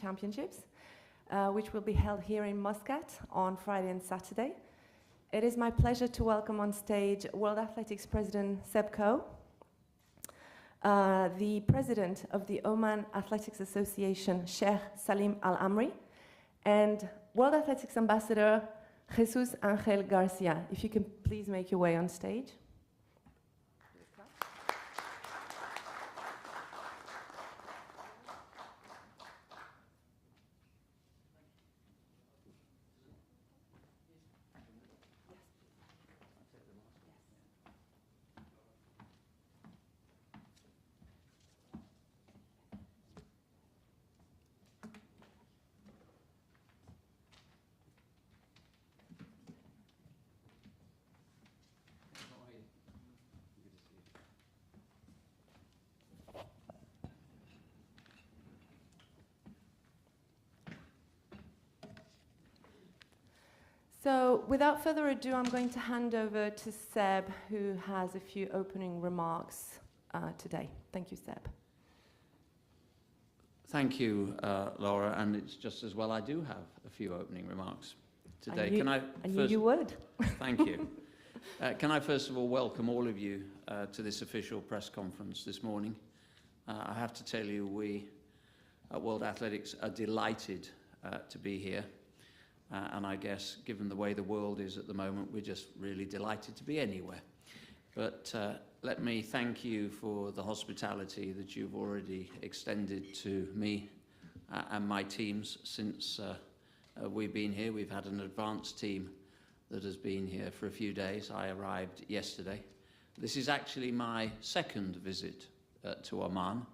Championships, which will be held here in Muscat on Friday and Saturday. It is my pleasure to welcome on stage World Athletics President Seb Coe, the President of the Oman Athletics Association, Sheikh Salim Al Amri, and World Athletics Ambassador Jesus Angel Garcia. If you can please make your way on stage. So, without further ado, I'm going to hand over to Seb, who has a few opening remarks today. Thank you, Seb. Thank you, Laura, and it's just as well I do have a few opening remarks today. I knew you would. Thank you. Can I first of all welcome all of you to this official press conference this morning. I have to tell you, we at World Athletics are delighted to be here. And I guess, given the way the world is at the moment, we're just really delighted to be anywhere. But let me thank you for the hospitality that you've already extended to me and my teams since we've been here. We've had an advanced team that has been here for a few days. I arrived yesterday. This is actually my second visit to Oman.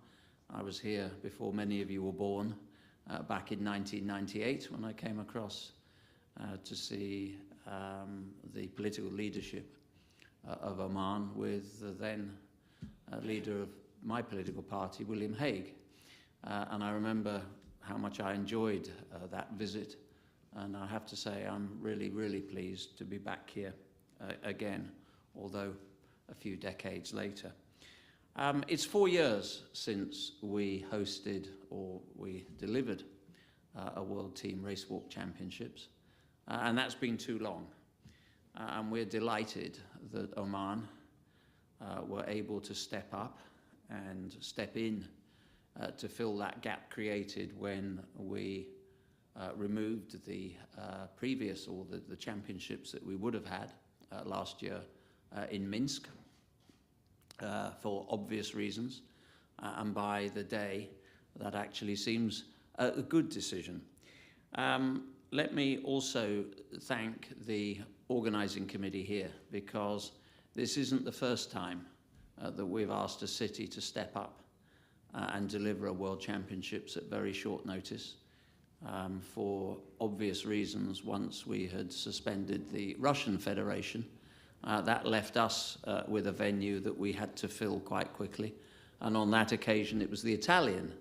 I was here before many of you were born, back in 1998, when I came across to see the political leadership of Oman with the then leader of my political party, William Hague. And I remember how much I enjoyed that visit. And I have to say, I'm really, really pleased to be back here again, although a few decades later. It's 4 years since we hosted, or we delivered, a World Team Race Walk Championships. And that's been too long. And we're delighted that Oman were able to step up and step in to fill that gap created when we removed the previous, or the championships that we would have had last year in Minsk for obvious reasons. And by the day, that actually seems a good decision. Let me also thank the organising committee here, because this isn't the first time that we've asked a city to step up and deliver a World Championships at very short notice. For obvious reasons, once we had suspended the Russian Federation, that left us with a venue that we had to fill quite quickly. And on that occasion, it was the Italian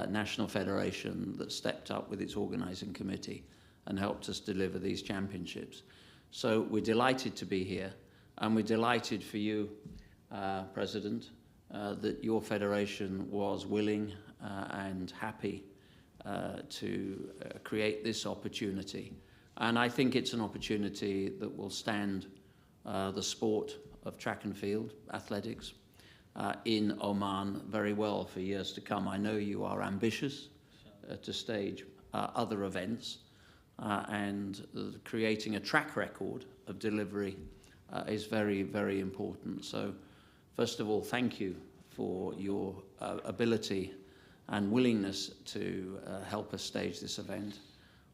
National Federation that stepped up with its organising committee and helped us deliver these championships. So we're delighted to be here, and we're delighted for you, President, that your federation was willing and happy to create this opportunity. And I think it's an opportunity that will stand the sport of track and field athletics in Oman very well for years to come. I know you are ambitious to stage other events, and creating a track record of delivery is very, very important. So, first of all, thank you for your ability and willingness to help us stage this event.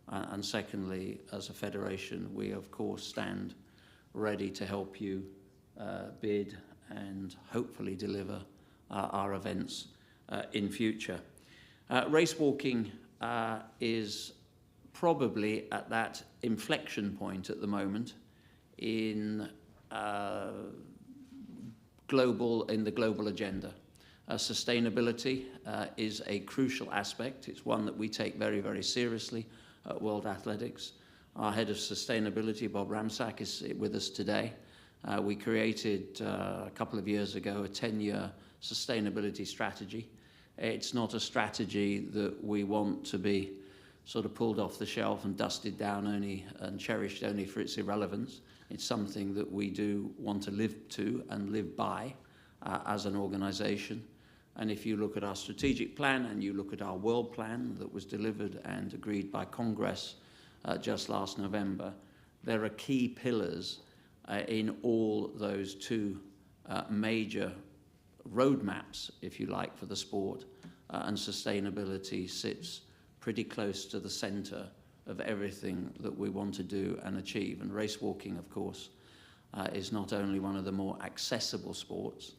And secondly, as a federation, we of course stand ready to help you bid and hopefully deliver our events in future. Race walking is probably at that inflection point at the moment in the global agenda. Sustainability is a crucial aspect. It's one that we take very, very seriously at World Athletics. Our head of sustainability, Bob Ramsack, is with us today. We created a couple of years ago a 10-year sustainability strategy. It's not a strategy that we want to be sort of pulled off the shelf and dusted down only and cherished only for its irrelevance. It's something that we do want to live to and live by as an organization. And if you look at our strategic plan and you look at our world plan that was delivered and agreed by Congress just last November, there are key pillars in all those two major roadmaps, if you like, for the sport, and sustainability sits pretty close to the center of everything that we want to do and achieve. And race walking, of course, is not only one of the more accessible sports.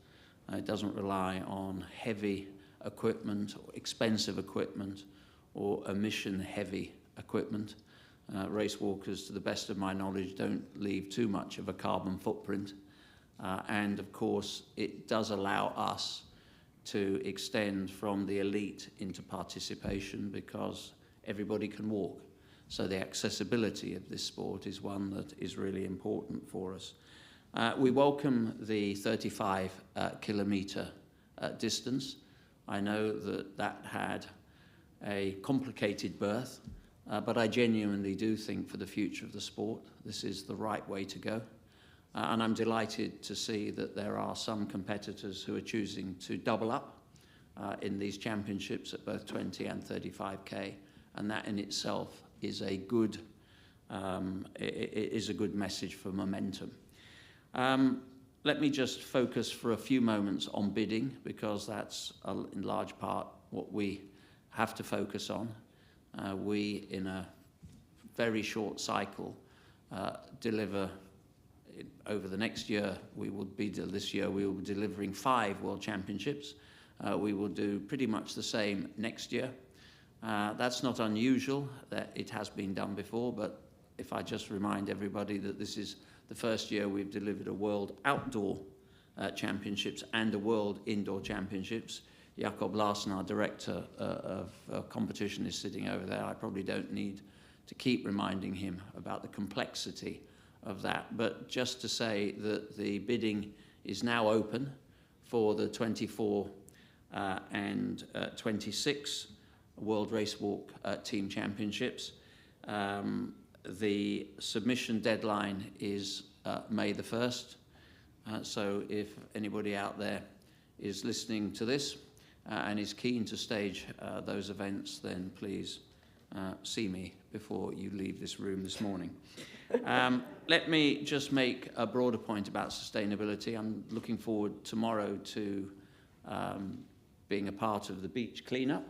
It doesn't rely on heavy equipment, or expensive equipment, or emission-heavy equipment. Race walkers, to the best of my knowledge, don't leave too much of a carbon footprint. And of course, it does allow us to extend from the elite into participation because everybody can walk. So the accessibility of this sport is one that is really important for us. We welcome the 35-kilometre distance. I know that that had a complicated birth, but I genuinely do think for the future of the sport, this is the right way to go. And I'm delighted to see that there are some competitors who are choosing to double up in these championships at both 20 and 35K, and that in itself is a good message for momentum. Let me just focus for a few moments on bidding, because that's in large part what we have to focus on. We, in a very short cycle, deliver over the next year. This year we will be delivering 5 World Championships. We will do pretty much the same next year. That's not unusual, that it has been done before, but if I just remind everybody that this is the first year we've delivered a World Outdoor Championships and a World Indoor Championships. Jakob Larsen, our Director of Competition, is sitting over there. I probably don't need to keep reminding him about the complexity of that, but just to say that the bidding is now open for the 24 and 26 World Race Walk Team Championships. The submission deadline is May the 1st, so if anybody out there is listening to this and is keen to stage those events, then please see me before you leave this room this morning. Let me just make a broader point about sustainability. I'm looking forward tomorrow to being a part of the beach cleanup,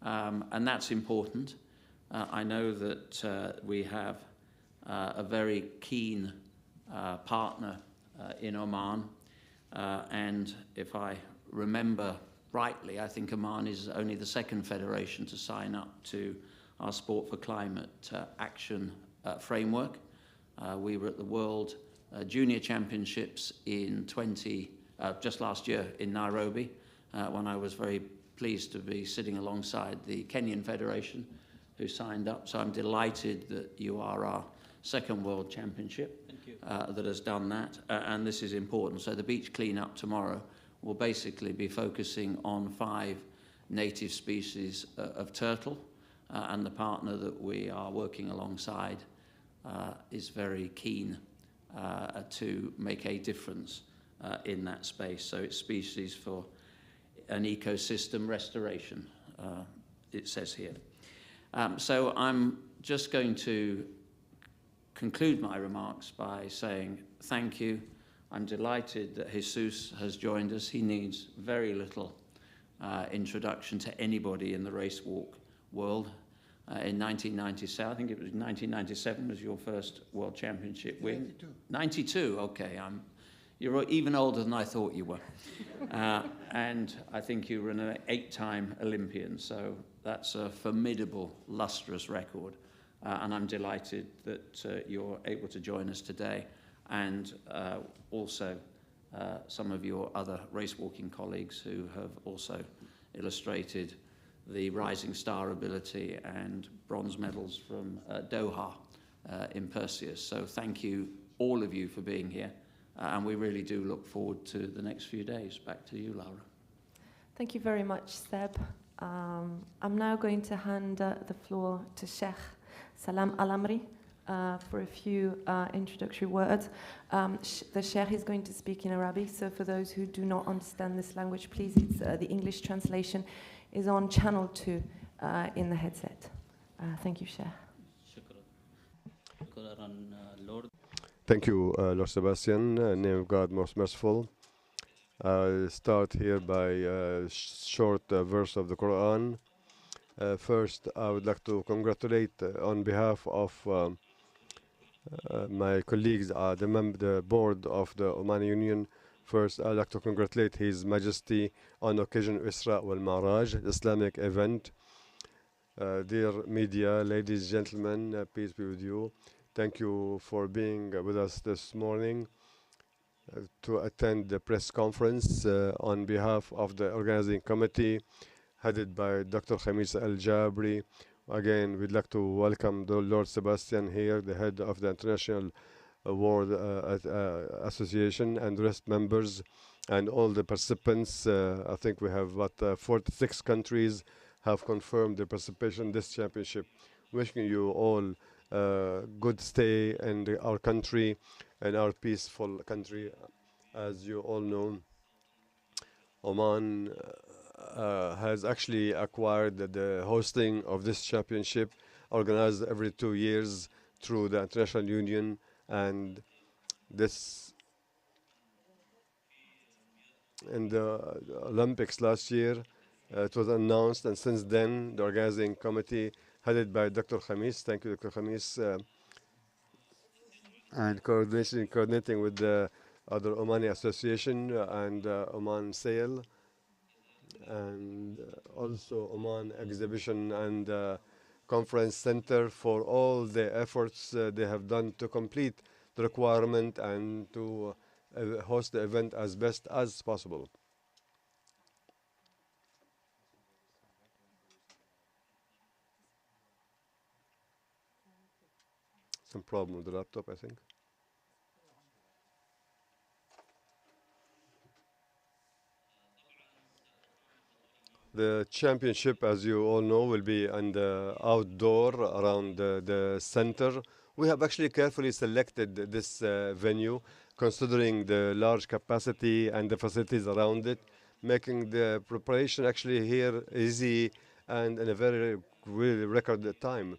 and that's important. I know that we have a very keen partner in Oman, and if I remember rightly, I think Oman is only the second federation to sign up to our Sport for Climate Action framework. We were at the World Junior Championships in just last year in Nairobi, when I was very pleased to be sitting alongside the Kenyan Federation who signed up. So I'm delighted that you are our second World Championship that has done that, and this is important. So the beach cleanup tomorrow will basically be focusing on 5 native species of turtle, and the partner that we are working alongside is very keen to make a difference in that space. So it's species for an ecosystem restoration, it says here. So I'm just going to conclude my remarks by saying thank you. I'm delighted that Jesus has joined us. He needs very little introduction to anybody in the race walk world. In 1997, I think it was 1997 was your first World Championship win. 92, okay. You're even older than I thought you were. And I think you were an 8-time Olympian, so that's a formidable, lustrous record. And I'm delighted that you're able to join us today, and also some of your other race walking colleagues who have also illustrated the rising star ability and bronze medals from Doha in Perseus. So thank you, all of you, for being here. And we really do look forward to the next few days. Back to you, Laura. Thank you very much, Seb. I'm now going to hand the floor to Sheikh Salam Al-Amri for a few introductory words. The Sheikh is going to speak in Arabic, so for those who do not understand this language, please, the English translation is on channel 2 in the headset. Thank you, Sheikh. Thank you, Lord Sebastian, name of God most merciful. I'll start here by a short verse of the Quran. First, I would like to congratulate on behalf of my colleagues, the board of the Oman Union. First, I'd like to congratulate His Majesty on occasion of Isra wal Ma'raj, Islamic event. Dear media, ladies and gentlemen, peace be with you. Thank you for being with us this morning to attend the press conference on behalf of the organizing committee headed by Dr. Khamis Al-Jabri. Again, we'd like to welcome the Lord Sebastian here, the head of the International World Association, and the rest members and all the participants. I think we have 46 countries have confirmed their participation in this championship. Wishing you all good stay in our country and our peaceful country. As you all know, Oman has actually acquired the hosting of this championship, organized every 2 years through the International Union, and this in the Olympics last year it was announced, and since then the organizing committee headed by Dr. Khamis, thank you Dr. Khamis, and coordinating with the other Omani Association and Oman Sale, and also Oman Exhibition and Conference Center for all the efforts they have done to complete the requirement and to host the event as best as possible. Some problem with the laptop, I think. The championship, as you all know, will be on the outdoor around the center. We have actually carefully selected this venue, considering the large capacity and the facilities around it, making the preparation actually here easy and in a very really record time.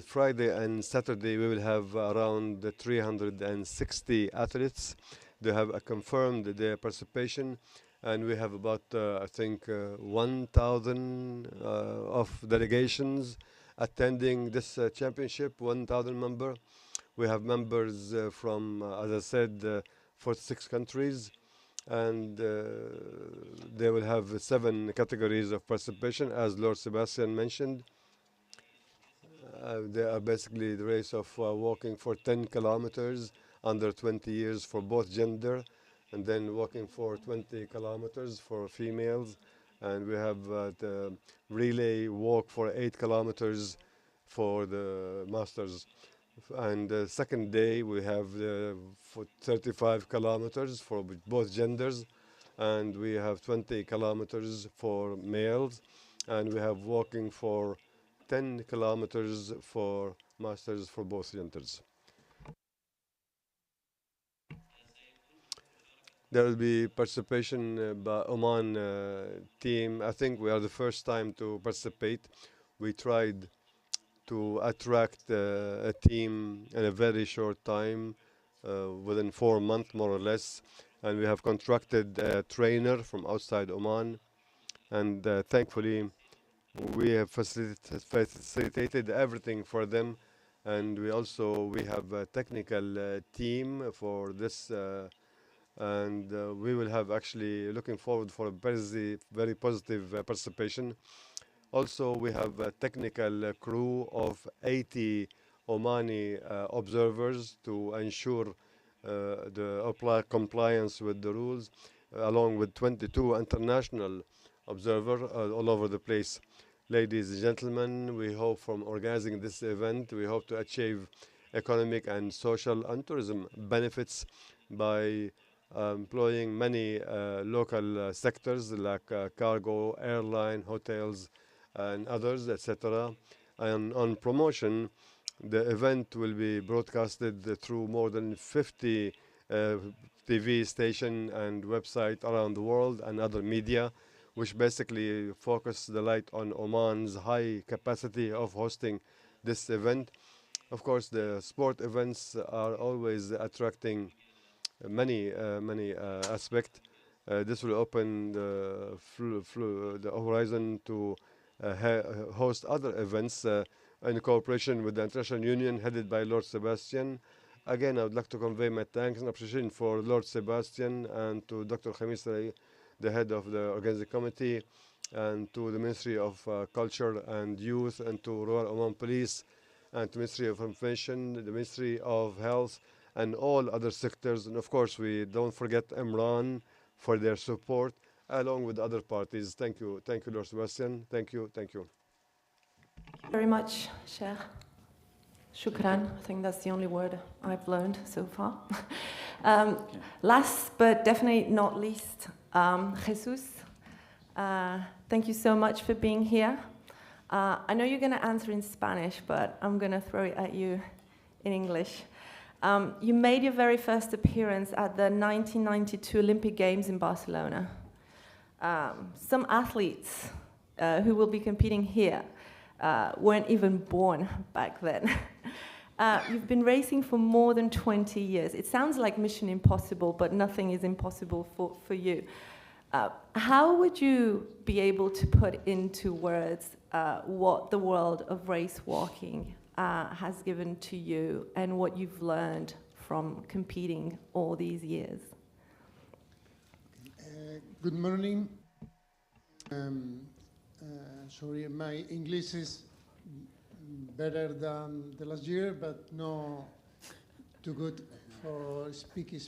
Friday and Saturday, we will have around 360 athletes. They have confirmed their participation, and we have about, I think, 1,000 of delegations attending this championship, 1,000 members. We have members from, as I said, 46 countries, and they will have 7 categories of participation, as Lord Sebastian mentioned. They are basically the race of walking for 10 kilometers under 20 years for both gender, and then walking for 20 kilometers for females. And we have the relay walk for 8 kilometers for the masters. And the second day we have for 35 kilometers for both genders, and we have 20 kilometers for males, and we have walking for 10 kilometers for masters for both genders. There will be participation by Oman team. I think we are the first time to participate. We tried to attract a team in a very short time, within 4 months more or less, and we have contracted a trainer from outside Oman, and thankfully we have facilitated everything for them, and we have a technical team for this, and we will have actually looking forward for a very positive participation. Also, we have a technical crew of 80 Omani observers to ensure the compliance with the rules, along with 22 international observers all over the place. Ladies and gentlemen, we hope from organizing this event, we hope to achieve economic and social and tourism benefits by employing many local sectors like cargo, airline, hotels, and others, etc. And on promotion, the event will be broadcasted through more than 50 TV station and website around the world and other media, which basically focus the light on Oman's high capacity of hosting this event. Of course, the sport events are always attracting many aspects. This will open the horizon to host other events in cooperation with the International Union headed by Lord Sebastian. Again, I would like to convey my thanks and appreciation for Lord Sebastian and to Dr. Khamis Rai, the head of the organizing committee, and to the Ministry of Culture and Youth, and to Royal Oman Police, and to Ministry of Information, the Ministry of Health, and all other sectors. And of course, we don't forget Imran for their support, along with other parties. Thank you, Lord Sebastian. Thank you. Very much, Sheikh. Shukran. I think that's the only word I've learned so far. Last but definitely not least, Jesus. Thank you so much for being here. I know you're going to answer in Spanish, but I'm going to throw it at you in English. You made your very first appearance at the 1992 Olympic Games in Barcelona. Some athletes who will be competing here weren't even born back then. You've been racing for more than 20 years. It sounds like Mission Impossible, but nothing is impossible for you. How would you be able to put into words what the world of race walking has given to you and what you've learned from competing all these years? Good morning. Sorry, my English is better than the last year, but not too good for speaking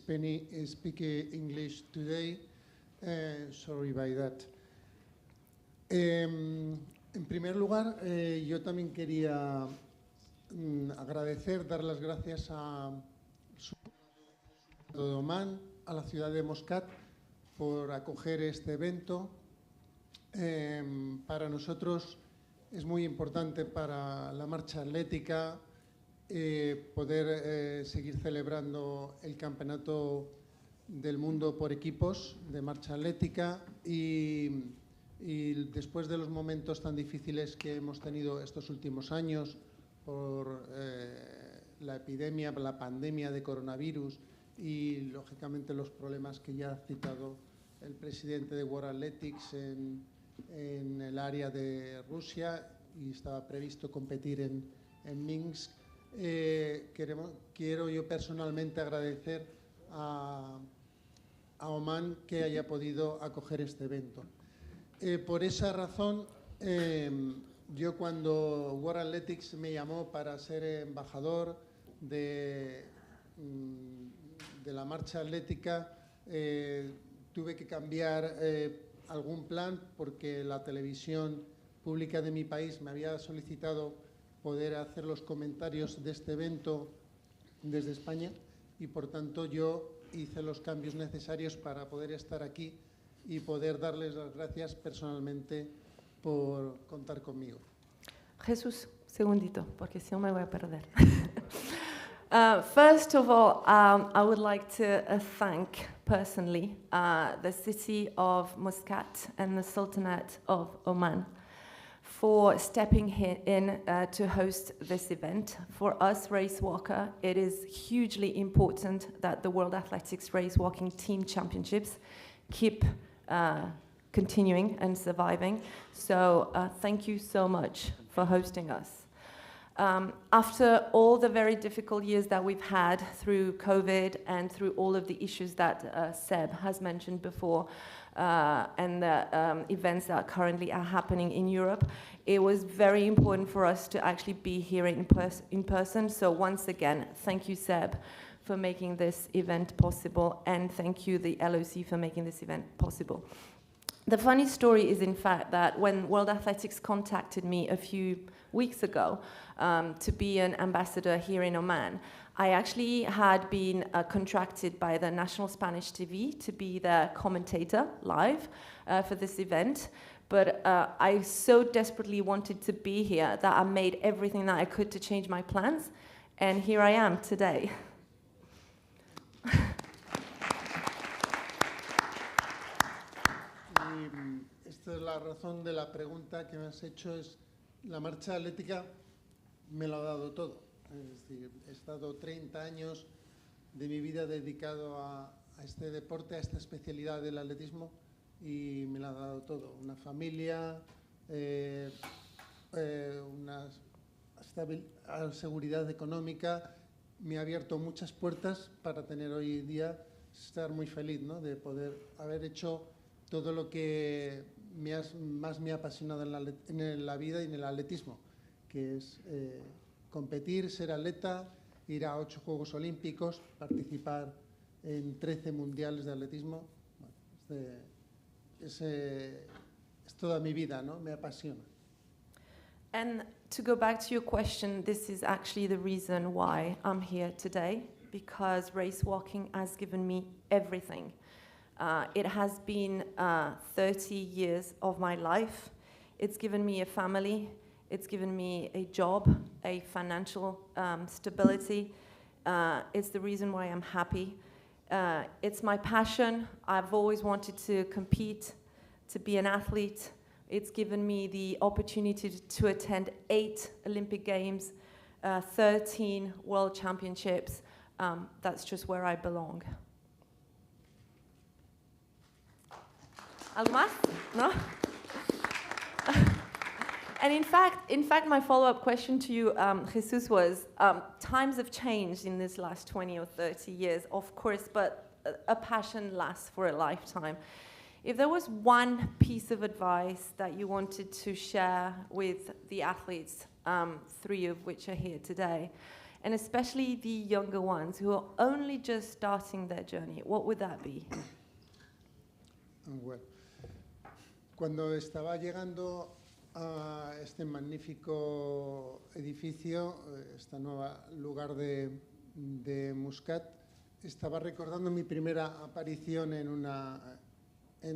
English today. Sorry about that. En primer lugar, yo también quería dar las gracias a de Oman, a la ciudad de Muscat, por acoger este evento. Para nosotros es muy importante para la marcha atlética poder seguir celebrando el campeonato del mundo por equipos de marcha atlética y después de los momentos tan difíciles que hemos tenido estos últimos años por la epidemia, la pandemia de coronavirus y lógicamente los problemas que ya ha citado el presidente de World Athletics en el área de Rusia y estaba previsto competir en Minsk. Quiero yo personalmente agradecer a Oman que haya podido acoger este evento. Por esa razón, yo cuando World Athletics me llamó para ser embajador de la marcha atlética, tuve que cambiar algún plan porque la televisión pública de mi país me había solicitado poder hacer los comentarios de este evento desde España y por tanto yo hice los cambios necesarios para poder estar aquí y poder darles las gracias personalmente por contar conmigo. Jesús, segundito, porque si no me voy a perder. First of all, I would like to thank personally the city of Muscat and the Sultanate of Oman for stepping in to host this event. For us, race walker, it is hugely important that the World Athletics Race Walking Team Championships keep continuing and surviving. So thank you so much for hosting us. After all the very difficult years that we've had through COVID and through all of the issues that Seb has mentioned before and the events that currently are happening in Europe, it was very important for us to actually be here in person. So once again, thank you, Seb, for making this event possible, and thank you, the LOC, for making this event possible. The funny story is, in fact, that when World Athletics contacted me a few weeks ago to be an ambassador here in Oman. I actually had been contracted by the National Spanish TV to be the commentator live for this event. But I so desperately wanted to be here that I made everything that I could to change my plans. And here I am today. Esta es la razón de la pregunta que me has hecho, es la marcha atlética me lo ha dado todo. Es decir, he estado 30 años de mi vida dedicado a este deporte, a esta especialidad del atletismo, y me lo ha dado todo. Una familia, una seguridad económica, me ha abierto muchas puertas para tener hoy en día, estar muy feliz, ¿no?, de poder haber hecho todo lo que más me ha apasionado en la vida y en el atletismo, que es competir, ser atleta, ir a 8 Juegos Olímpicos, participar en 13 mundiales de atletismo. Bueno, es toda mi vida, ¿no? Me apasiona. And to go back to your question, this is actually the reason why I'm here today, because race walking has given me everything. It has been 30 years of my life. It's given me a family. It's given me a job, a financial stability. It's the reason why I'm happy. It's my passion. I've always wanted to compete, to be an athlete. It's given me the opportunity to attend 8 Olympic Games, 13 World Championships. That's just where I belong. ¿Algo más? No? And in fact, my follow-up question to you, Jesus, was times have changed in this last 20 or 30 years, of course, but a passion lasts for a lifetime. If there was one piece of advice that you wanted to share with the athletes, 3 of which are here today, and especially the younger ones who are only just starting their journey, what would that be? Bueno, cuando estaba llegando a este magnífico edificio, este nuevo lugar de Muscat, estaba recordando mi primera aparición en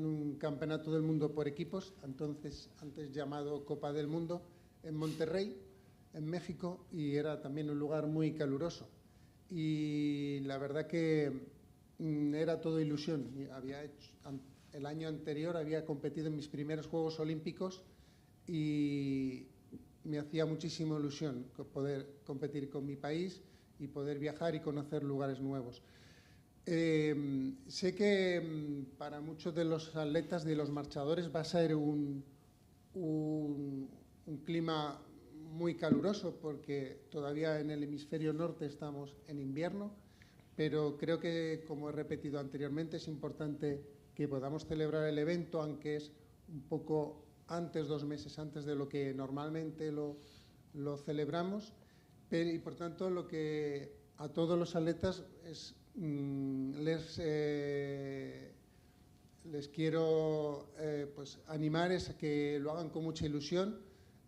un campeonato del mundo por equipos, antes llamado Copa del Mundo, en Monterrey, en México, y era también un lugar muy caluroso. Y la verdad que era todo ilusión. El año anterior había competido en mis primeros Juegos Olímpicos y me hacía muchísima ilusión poder competir con mi país y poder viajar y conocer lugares nuevos. Sé que para muchos de los atletas, de los marchadores, va a ser un clima muy caluroso, porque todavía en el hemisferio norte estamos en invierno, pero creo que, como he repetido anteriormente, es importante que podamos celebrar el evento, aunque es un poco antes, 2 meses antes de lo que normalmente lo celebramos, y por tanto lo que a todos los atletas es, les quiero pues animar es a que lo hagan con mucha ilusión.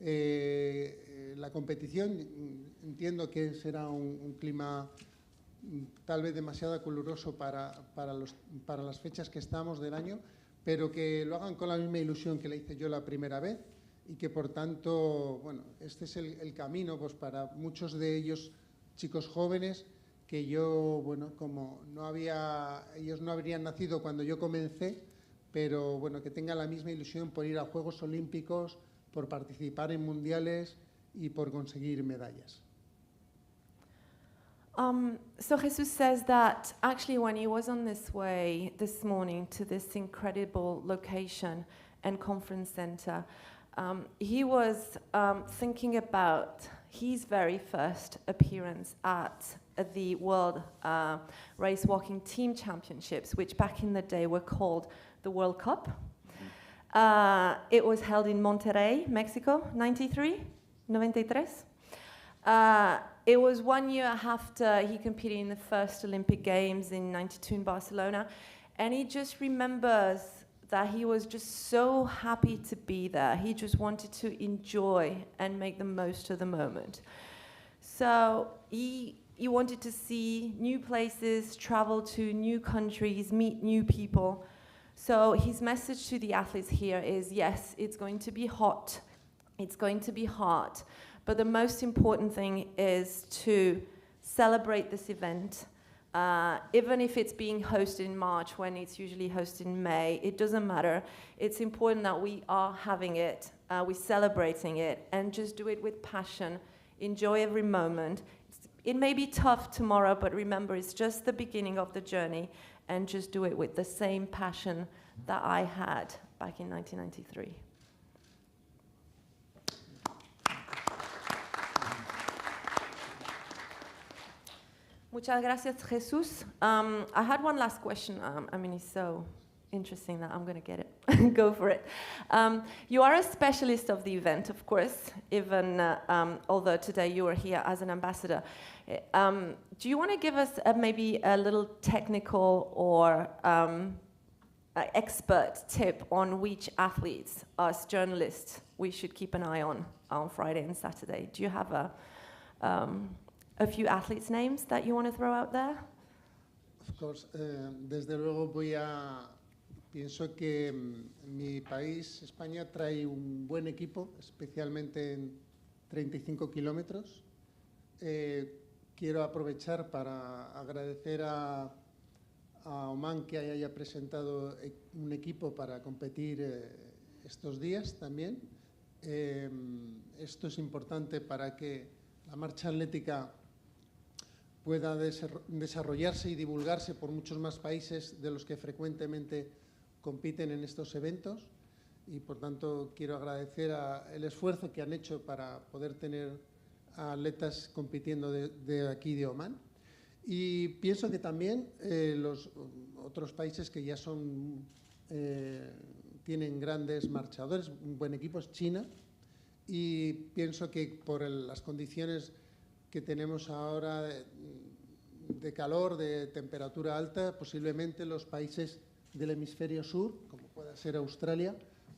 La competición, entiendo que será un clima tal vez demasiado caluroso para las fechas que estamos del año, pero que lo hagan con la misma ilusión que le hice yo la primera vez, y que por tanto, bueno, este es el camino pues para muchos de ellos, chicos jóvenes, que yo, bueno, como ellos no habrían nacido cuando yo comencé, pero bueno, que tengan la misma ilusión por ir a Juegos Olímpicos, por participar en mundiales y por conseguir medallas. So Jesus says that actually when he was on this way this morning to this incredible location and conference center, he was thinking about his very first appearance at the World Race Walking Team Championships, which back in the day were called the World Cup. It was held in Monterrey, Mexico, 93. It was 1 year after he competed in the first Olympic Games in 92 in Barcelona, and he just remembers that he was just so happy to be there. He just wanted to enjoy and make the most of the moment. So he wanted to see new places, travel to new countries, meet new people. So his message to the athletes here is, yes, it's going to be hot, it's going to be hard, but the most important thing is to celebrate this event. Even if it's being hosted in March when it's usually hosted in May, it doesn't matter. It's important that we are having it, we're celebrating it, and just do it with passion. Enjoy every moment. It may be tough tomorrow, but remember, it's just the beginning of the journey, and just do it with the same passion that I had back in 1993. Muchas gracias, Jesus. I had one last question. It's so interesting that I'm going to get it. Go for it. You are a specialist of the event, of course, even although today you are here as an ambassador. Do you want to give us maybe a little technical or expert tip on which athletes, us journalists, we should keep an eye on Friday and Saturday? Do you have a few athletes' names that you want to throw out there? Of course, desde luego pienso que mi país, España, trae un buen equipo, especialmente en 35 kilómetros. Quiero aprovechar para agradecer a Oman que haya presentado un equipo para competir estos días también. Esto es importante para que la marcha atlética pueda desarrollarse y divulgarse por muchos más países de los que frecuentemente compiten en estos eventos, y por tanto quiero agradecer el esfuerzo que han hecho para poder tener a atletas compitiendo de aquí de Oman. Y pienso que también los otros países que ya tienen grandes marchadores, un buen equipo es China, y pienso que por las condiciones que tenemos ahora de calor, de temperatura alta, posiblemente los países del hemisferio sur, como pueda ser Australia,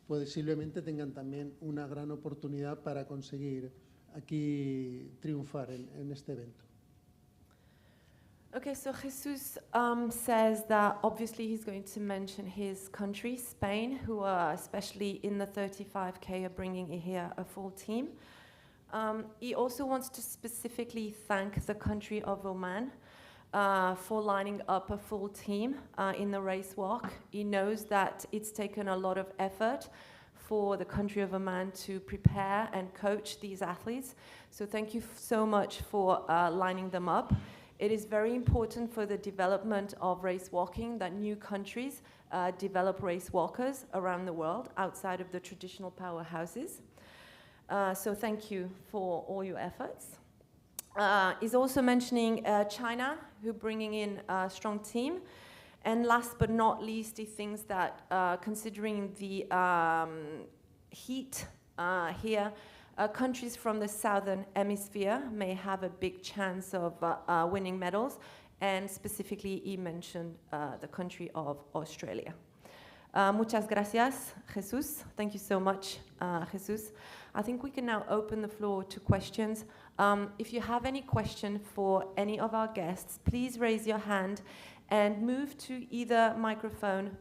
posiblemente tengan también una gran oportunidad para conseguir aquí triunfar en este evento. Okay, so Jesus says that obviously he's going to mention his country, Spain, who are especially in the 35K are bringing here a full team. He also wants to specifically thank the country of Oman for lining up a full team in the race walk. He knows that it's taken a lot of effort for the country of Oman to prepare and coach these athletes. So thank you so much for lining them up. It is very important for the development of race walking that new countries develop race walkers around the world outside of the traditional powerhouses. So thank you for all your efforts. He's also mentioning China, who are bringing in a strong team. And last but not least, he thinks that considering the heat here, countries from the southern hemisphere may have a big chance of winning medals. And specifically, he mentioned the country of Australia. Muchas gracias, Jesus. Thank you so much, Jesus. I think we can now open the floor to questions. If you have any question for any of our guests, please raise your hand and move to either microphone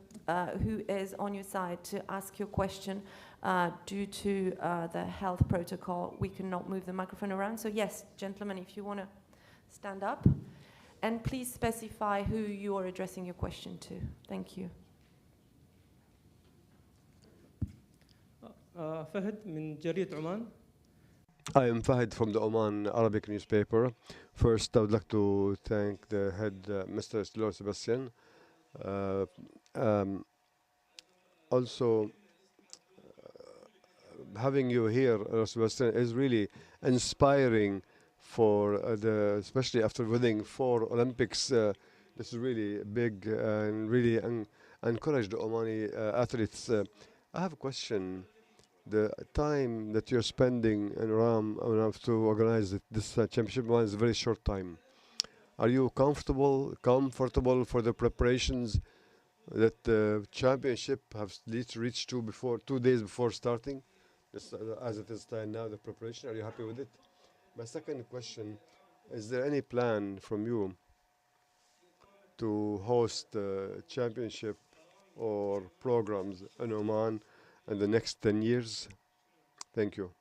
who is on your side to ask your question. Due to the health protocol, we cannot move the microphone around. So yes, gentlemen, if you want to stand up. And please specify who you are addressing your question to. Thank you. فهد من جريدة عمان. I am Fahid from the Oman Arabic newspaper. First, I would like to thank the head, Mr. Lord Sebastian. Also, having you here, Sebastian, is really inspiring for especially after winning 4 Olympics. This is really big and really encourage the Omani athletes. I have a question. The time that you're spending in Ram to organize this championship is a very short time. Are you comfortable for the preparations? that the championship have reached 2 days before starting, as it is now, the preparation. Are you happy with it? My second question, is there any plan from you to host championship or programs in Oman in the next 10 years? Thank you.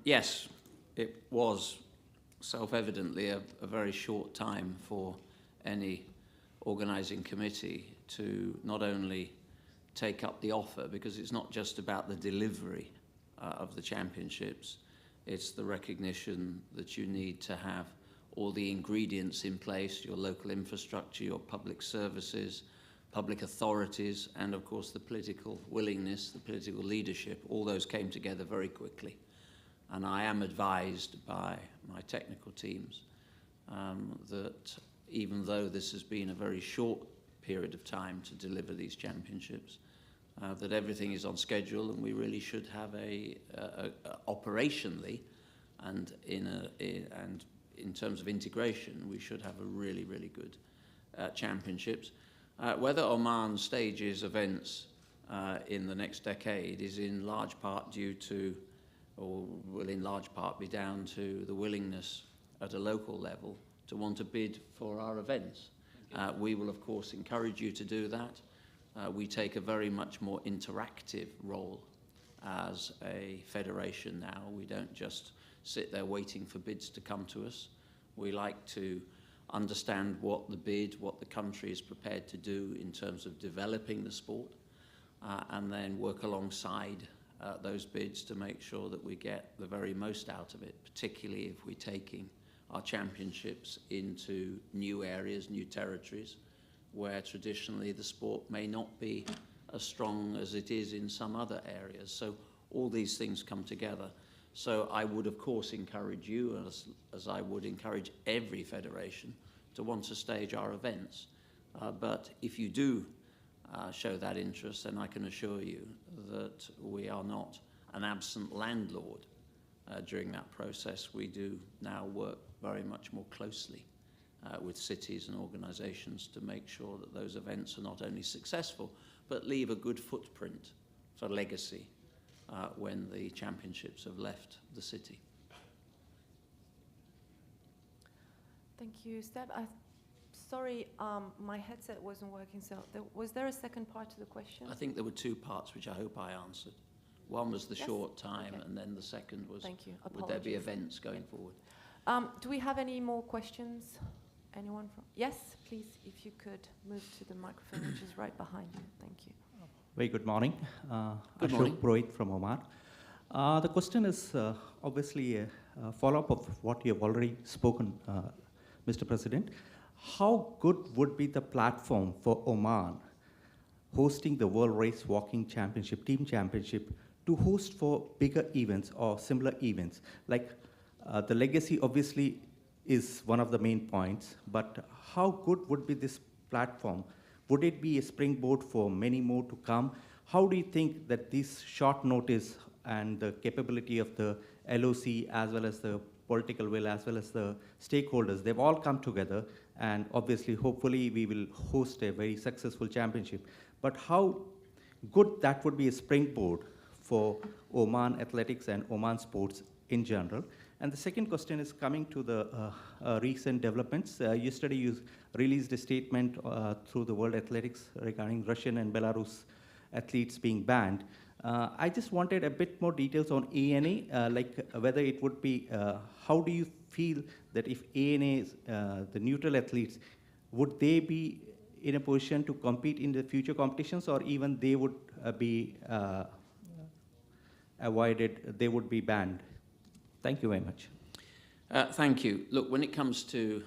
Yes, it was self-evidently a very short time for any organising committee to not only take up the offer, because it's not just about the delivery of the championships, it's the recognition that you need to have all the ingredients in place, your local infrastructure, your public services, public authorities, and of course the political willingness, the political leadership. All those came together very quickly. And I am advised by my technical teams that even though this has been a very short period of time to deliver these championships, that everything is on schedule, and we really should have operationally and in terms of integration, we should have a really, really good championships. Whether Oman stages events in the next decade is in large part due to, or will in large part be down to, the willingness at a local level to want to bid for our events. We will, of course, encourage you to do that. We take a very much more interactive role as a federation now. We don't just sit there waiting for bids to come to us. We like to understand what the country is prepared to do in terms of developing the sport, and then work alongside those bids to make sure that we get the very most out of it, particularly if we're taking our championships into new areas, new territories, where traditionally the sport may not be as strong as it is in some other areas. So all these things come together. So I would, of course, encourage you, as I would encourage every federation, to want to stage our events. But if you do show that interest, then I can assure you that we are not an absent landlord during that process. We do now work very much more closely with cities and organisations to make sure that those events are not only successful, but leave a good footprint for legacy when the championships have left the city. Thank you, Seb. Sorry, my headset wasn't working, so was there a second part to the question? I think there were two parts which I hope I answered. One was the short time, okay, and then the second was, thank you. Would there be events going forward? Do we have any more questions? Anyone from? Yes, please, if you could move to the microphone, which is right behind you. Thank you. Very good morning. Good morning. Ashok Purohit from Oman. The question is obviously a follow-up of what you have already spoken, Mr. President. How good would be the platform for Oman hosting the World Race Walking Championship, Team Championship, to host for bigger events or similar events? Like the legacy obviously is one of the main points, but how good would be this platform? Would it be a springboard for many more to come? How do you think that this short notice and the capability of the LOC, as well as the political will, as well as the stakeholders, they've all come together, and obviously, hopefully, we will host a very successful championship. But how good that would be a springboard for Oman athletics and Oman sports in general? And the second question is coming to the recent developments. Yesterday, you released a statement through the World Athletics regarding Russian and Belarus athletes being banned. I just wanted a bit more details on ANA, like whether it would be, how do you feel that if ANA, the neutral athletes, would they be in a position to compete in the future competitions, or even they would be avoided, they would be banned? Thank you very much. Thank you. Look, when it comes to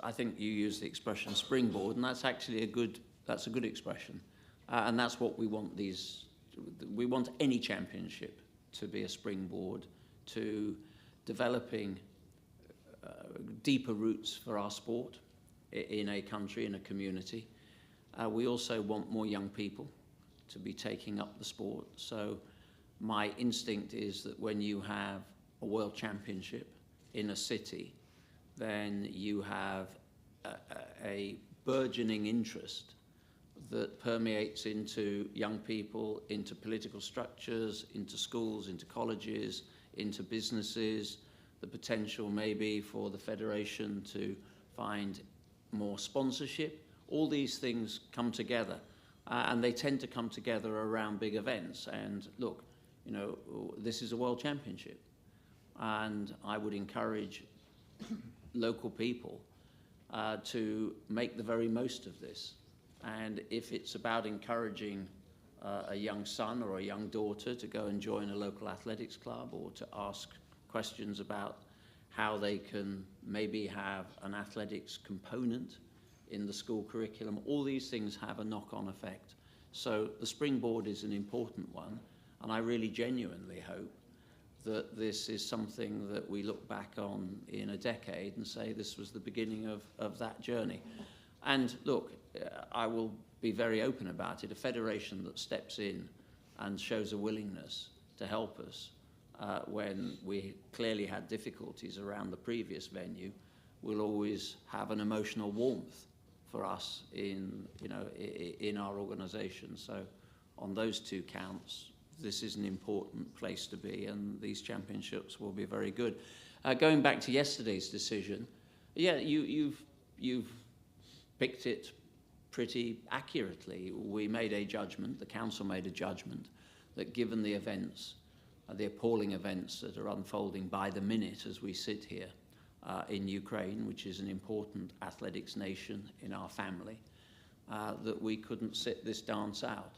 I think you used the expression springboard, and that's actually a good expression, and that's what we want. We want any championship to be a springboard to developing deeper roots for our sport in a country, in a community. We also want more young people to be taking up the sport. So my instinct is that when you have a world championship in a city, then you have a burgeoning interest that permeates into young people, into political structures, into schools, into colleges, into businesses, the potential maybe for the Federation to find more sponsorship. All these things come together, and they tend to come together around big events. And look, you know, this is a World Championship, and I would encourage local people to make the very most of this. And if it's about encouraging a young son or a young daughter to go and join a local athletics club, or to ask questions about how they can maybe have an athletics component in the school curriculum, all these things have a knock-on effect. So the springboard is an important one, and I really genuinely hope that this is something that we look back on in a decade and say this was the beginning of that journey. And look, I will be very open about it. A federation that steps in and shows a willingness to help us when we clearly had difficulties around the previous venue will always have an emotional warmth for us in, you know, in our organisation. So on those two counts, this is an important place to be, and these championships will be very good. Going back to yesterday's decision, yeah, you've picked it pretty accurately. We made a judgment, the council made a judgment, that given the events, the appalling events that are unfolding by the minute as we sit here in Ukraine, which is an important athletics nation in our family, that we couldn't sit this dance out.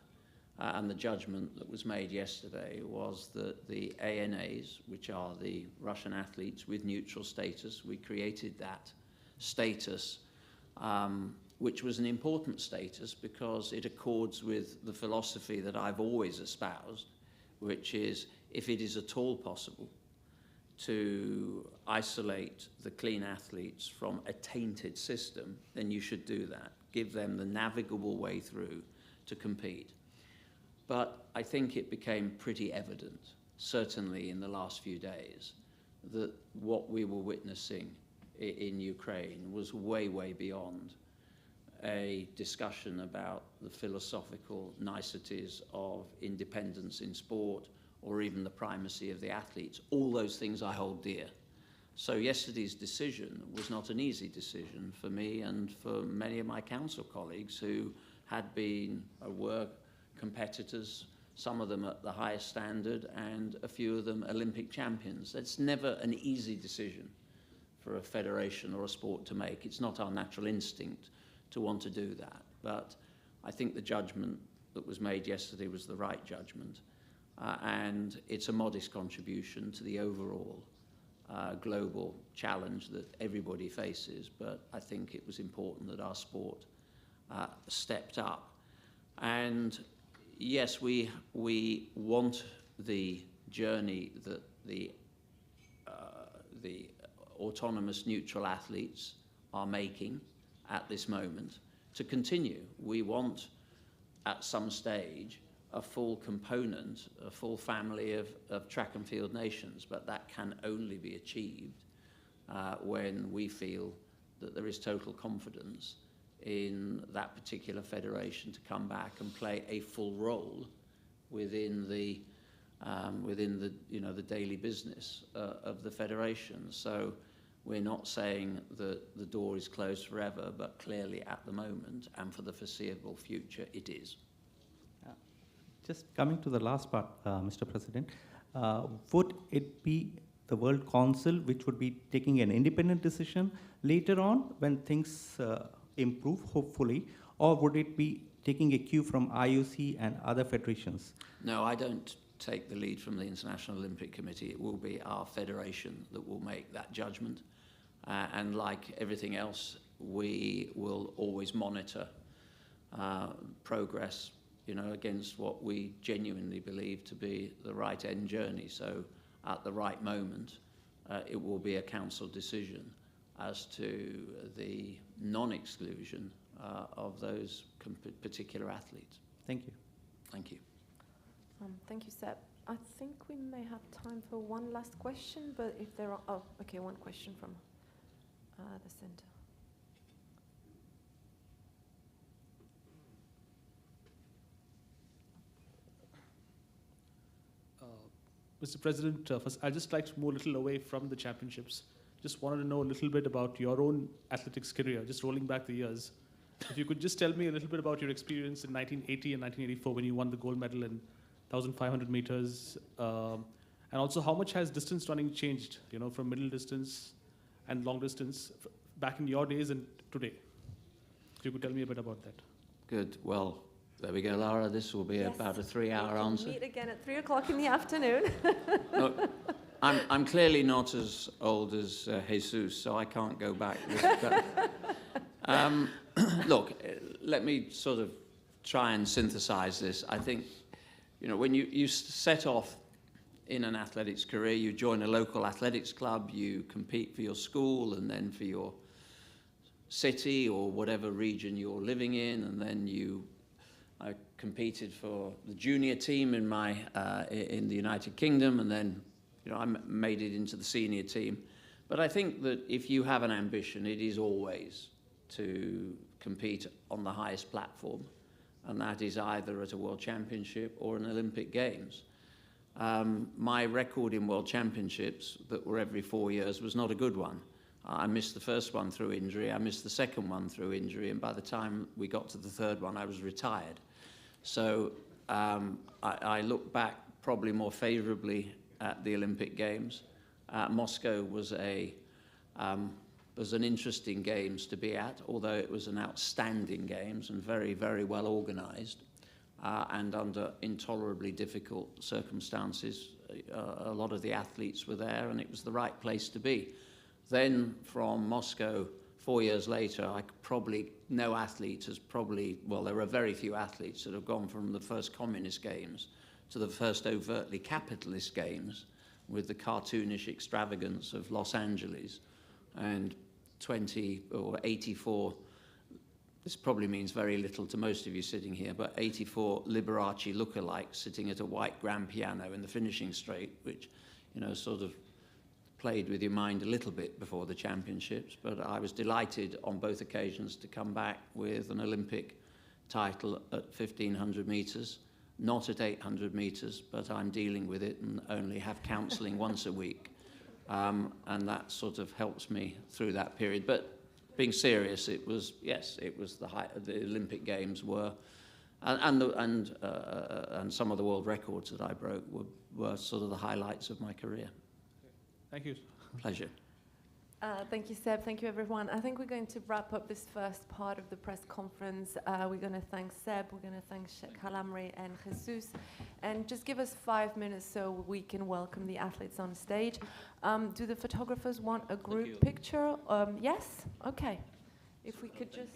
And the judgment that was made yesterday was that the ANAs, which are the Russian athletes with neutral status, we created that status, which was an important status because it accords with the philosophy that I've always espoused, which is, if it is at all possible to isolate the clean athletes from a tainted system, then you should do that. Give them the navigable way through to compete. But I think it became pretty evident, certainly in the last few days, that what we were witnessing in Ukraine was way, way beyond a discussion about the philosophical niceties of independence in sport or even the primacy of the athletes. All those things I hold dear. So yesterday's decision was not an easy decision for me and for many of my council colleagues who had been were competitors, some of them at the highest standard and a few of them Olympic champions. It's never an easy decision for a federation or a sport to make. It's not our natural instinct to want to do that. But I think the judgment that was made yesterday was the right judgment. And it's a modest contribution to the overall global challenge that everybody faces. But I think it was important that our sport stepped up. And yes, we want the journey that the autonomous neutral athletes are making at this moment to continue. We want, at some stage, a full component, a full family of track and field nations, but that can only be achieved when we feel that there is total confidence in that particular federation to come back and play a full role within the the daily business of the federation. So we're not saying that the door is closed forever, but clearly at the moment and for the foreseeable future, it is. Just coming to the last part, Mr. President, would it be the World Council which would be taking an independent decision later on when things improve, hopefully, or would it be taking a cue from IOC and other federations? No, I don't take the lead from the International Olympic Committee. It will be our federation that will make that judgment. And like everything else, we will always monitor progress, against what we genuinely believe to be the right end journey. So at the right moment, it will be a council decision as to the non-exclusion of those particular athletes. Thank you. Thank you. Thank you, Seb. I think we may have time for one last question, but if there are... Oh, okay, one question from the center. Mr. President, first, I'd just like to move a little away from the championships. Just wanted to know a little bit about your own athletics career, just rolling back the years. If you could just tell me a little bit about your experience in 1980 and 1984 when you won the gold medal in 1,500 meters, and also how much has distance running changed, from middle distance and long distance back in your days and today? If you could tell me a bit about that. Good. Well, there we go, Lara. This will be about a 3-hour answer. Meet again at 3 o'clock in the afternoon. Look, I'm clearly not as old as Jesus, so I can't go back with that. Look, let me sort of try and synthesize this. I think, when you set off in an athletics career, you join a local athletics club, you compete for your school and then for your city or whatever region you're living in, and then I competed for the junior team in the United Kingdom, and then I made it into the senior team. But I think that if you have an ambition, it is always to compete on the highest platform, and that is either at a World Championship or an Olympic Games. My record in World Championships that were every 4 years was not a good one. I missed the first one through injury, I missed the second one through injury, and by the time we got to the third one, I was retired. So I look back probably more favourably at the Olympic Games. Moscow was an interesting Games to be at, although it was an outstanding Games and very, very well organised, and under intolerably difficult circumstances. A lot of the athletes were there, and it was the right place to be. Then from Moscow, 4 years later, no athlete has there are very few athletes that have gone from the first communist games to the first overtly capitalist games with the cartoonish extravagance of Los Angeles. And 84, this probably means very little to most of you sitting here, but 84 Liberace lookalikes sitting at a white grand piano in the finishing straight, which, sort of played with your mind a little bit before the championships. But I was delighted on both occasions to come back with an Olympic title at 1,500 meters, not at 800 meters, but I'm dealing with it and only have counseling once a week. And that sort of helps me through that period. But being serious, it was the height. The Olympic Games were, and some of the world records that I broke were sort of the highlights of my career. Thank you. Pleasure. Thank you, Seb. Thank you, everyone. I think we're going to wrap up this first part of the press conference. We're going to thank Seb, we're going to thank Sheikh Al-Amri and Jesus, and just give us 5 minutes so we can welcome the athletes on stage. Do the photographers want a group picture? Yes? Okay. If we could just...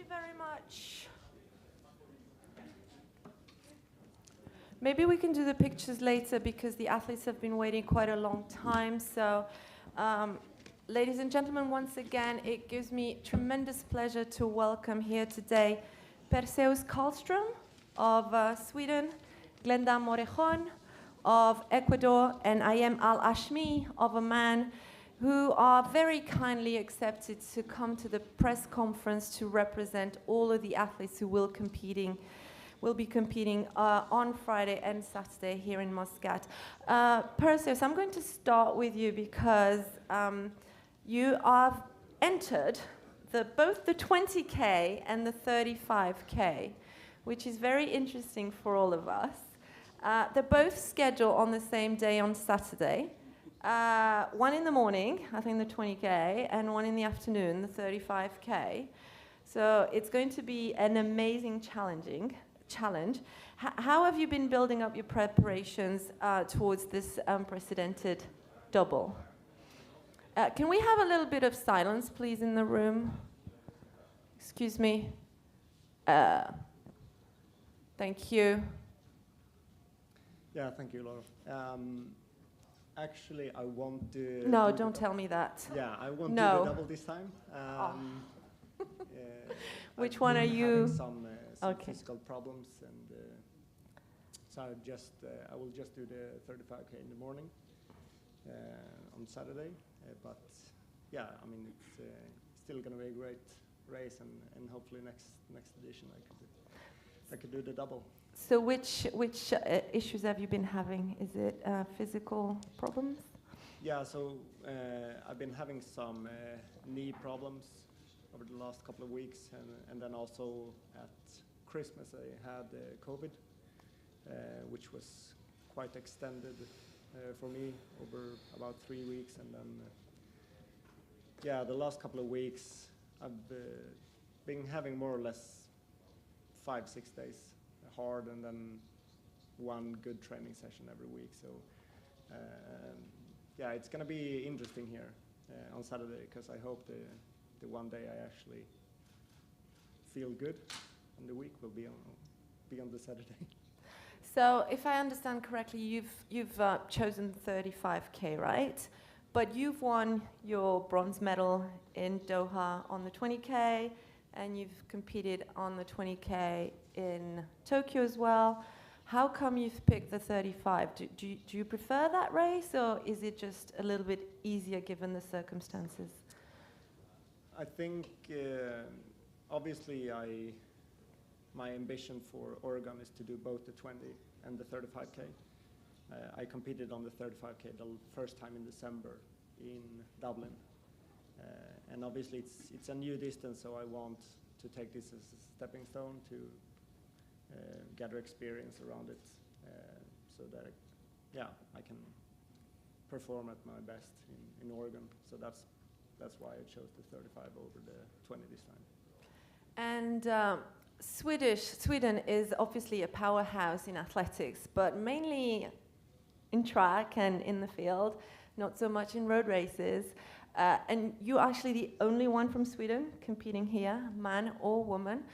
you very much. Maybe we can do the pictures later because the athletes have been waiting quite a long time. So, ladies and gentlemen, once again, it gives me tremendous pleasure to welcome here today Perseus Karlström of Sweden, Glenda Morejon of Ecuador, and Ayem Al-Ashmi of Oman, who are very kindly accepted to come to the press conference to represent all of the athletes who will be competing on Friday and Saturday here in Muscat. Perseus, I'm going to start with you because you have entered both the 20K and the 35K, which is very interesting for all of us. They're both scheduled on the same day on Saturday. One in the morning, I think the 20K, and one in the afternoon, the 35K. So it's going to be an amazing challenge. How have you been building up your preparations towards this unprecedented double? Can we have a little bit of silence, please, in the room? Excuse me. Thank you. Yeah, thank you, Laura. Actually, I want to... No, don't tell me that. Yeah, I want to do the double this time. Which one are you? Some physical problems, and so I will just do the 35K in the morning on Saturday. But yeah, I mean, it's still going to be a great race, and hopefully next edition I could do the double. So which issues have you been having? Is it physical problems? Yeah, so I've been having some knee problems over the last couple of weeks, and then also at Christmas I had COVID, which was quite extended for me over about 3 weeks, and then yeah, the last couple of weeks I've been having more or less 5-6 days hard, and then one good training session every week. So yeah, it's going to be interesting here on Saturday, because I hope the one day I actually feel good, and the week will be on the Saturday. So if I understand correctly, you've chosen 35K, right? But you've won your bronze medal in Doha on the 20K, and you've competed on the 20K in Tokyo as well. How come you've picked the 35? Do you prefer that race, or is it just a little bit easier given the circumstances? I think obviously my ambition for Oregon is to do both the 20 and the 35K. I competed on the 35K the first time in December in Dublin. And obviously it's a new distance, so I want to take this as a stepping stone to gather experience around it, so that I can perform at my best in Oregon. So that's why I chose the 35 over the 20 this time. And Sweden is obviously a powerhouse in athletics, but mainly in track and in the field, not so much in road races. And you're actually the only one from Sweden competing here, man or woman.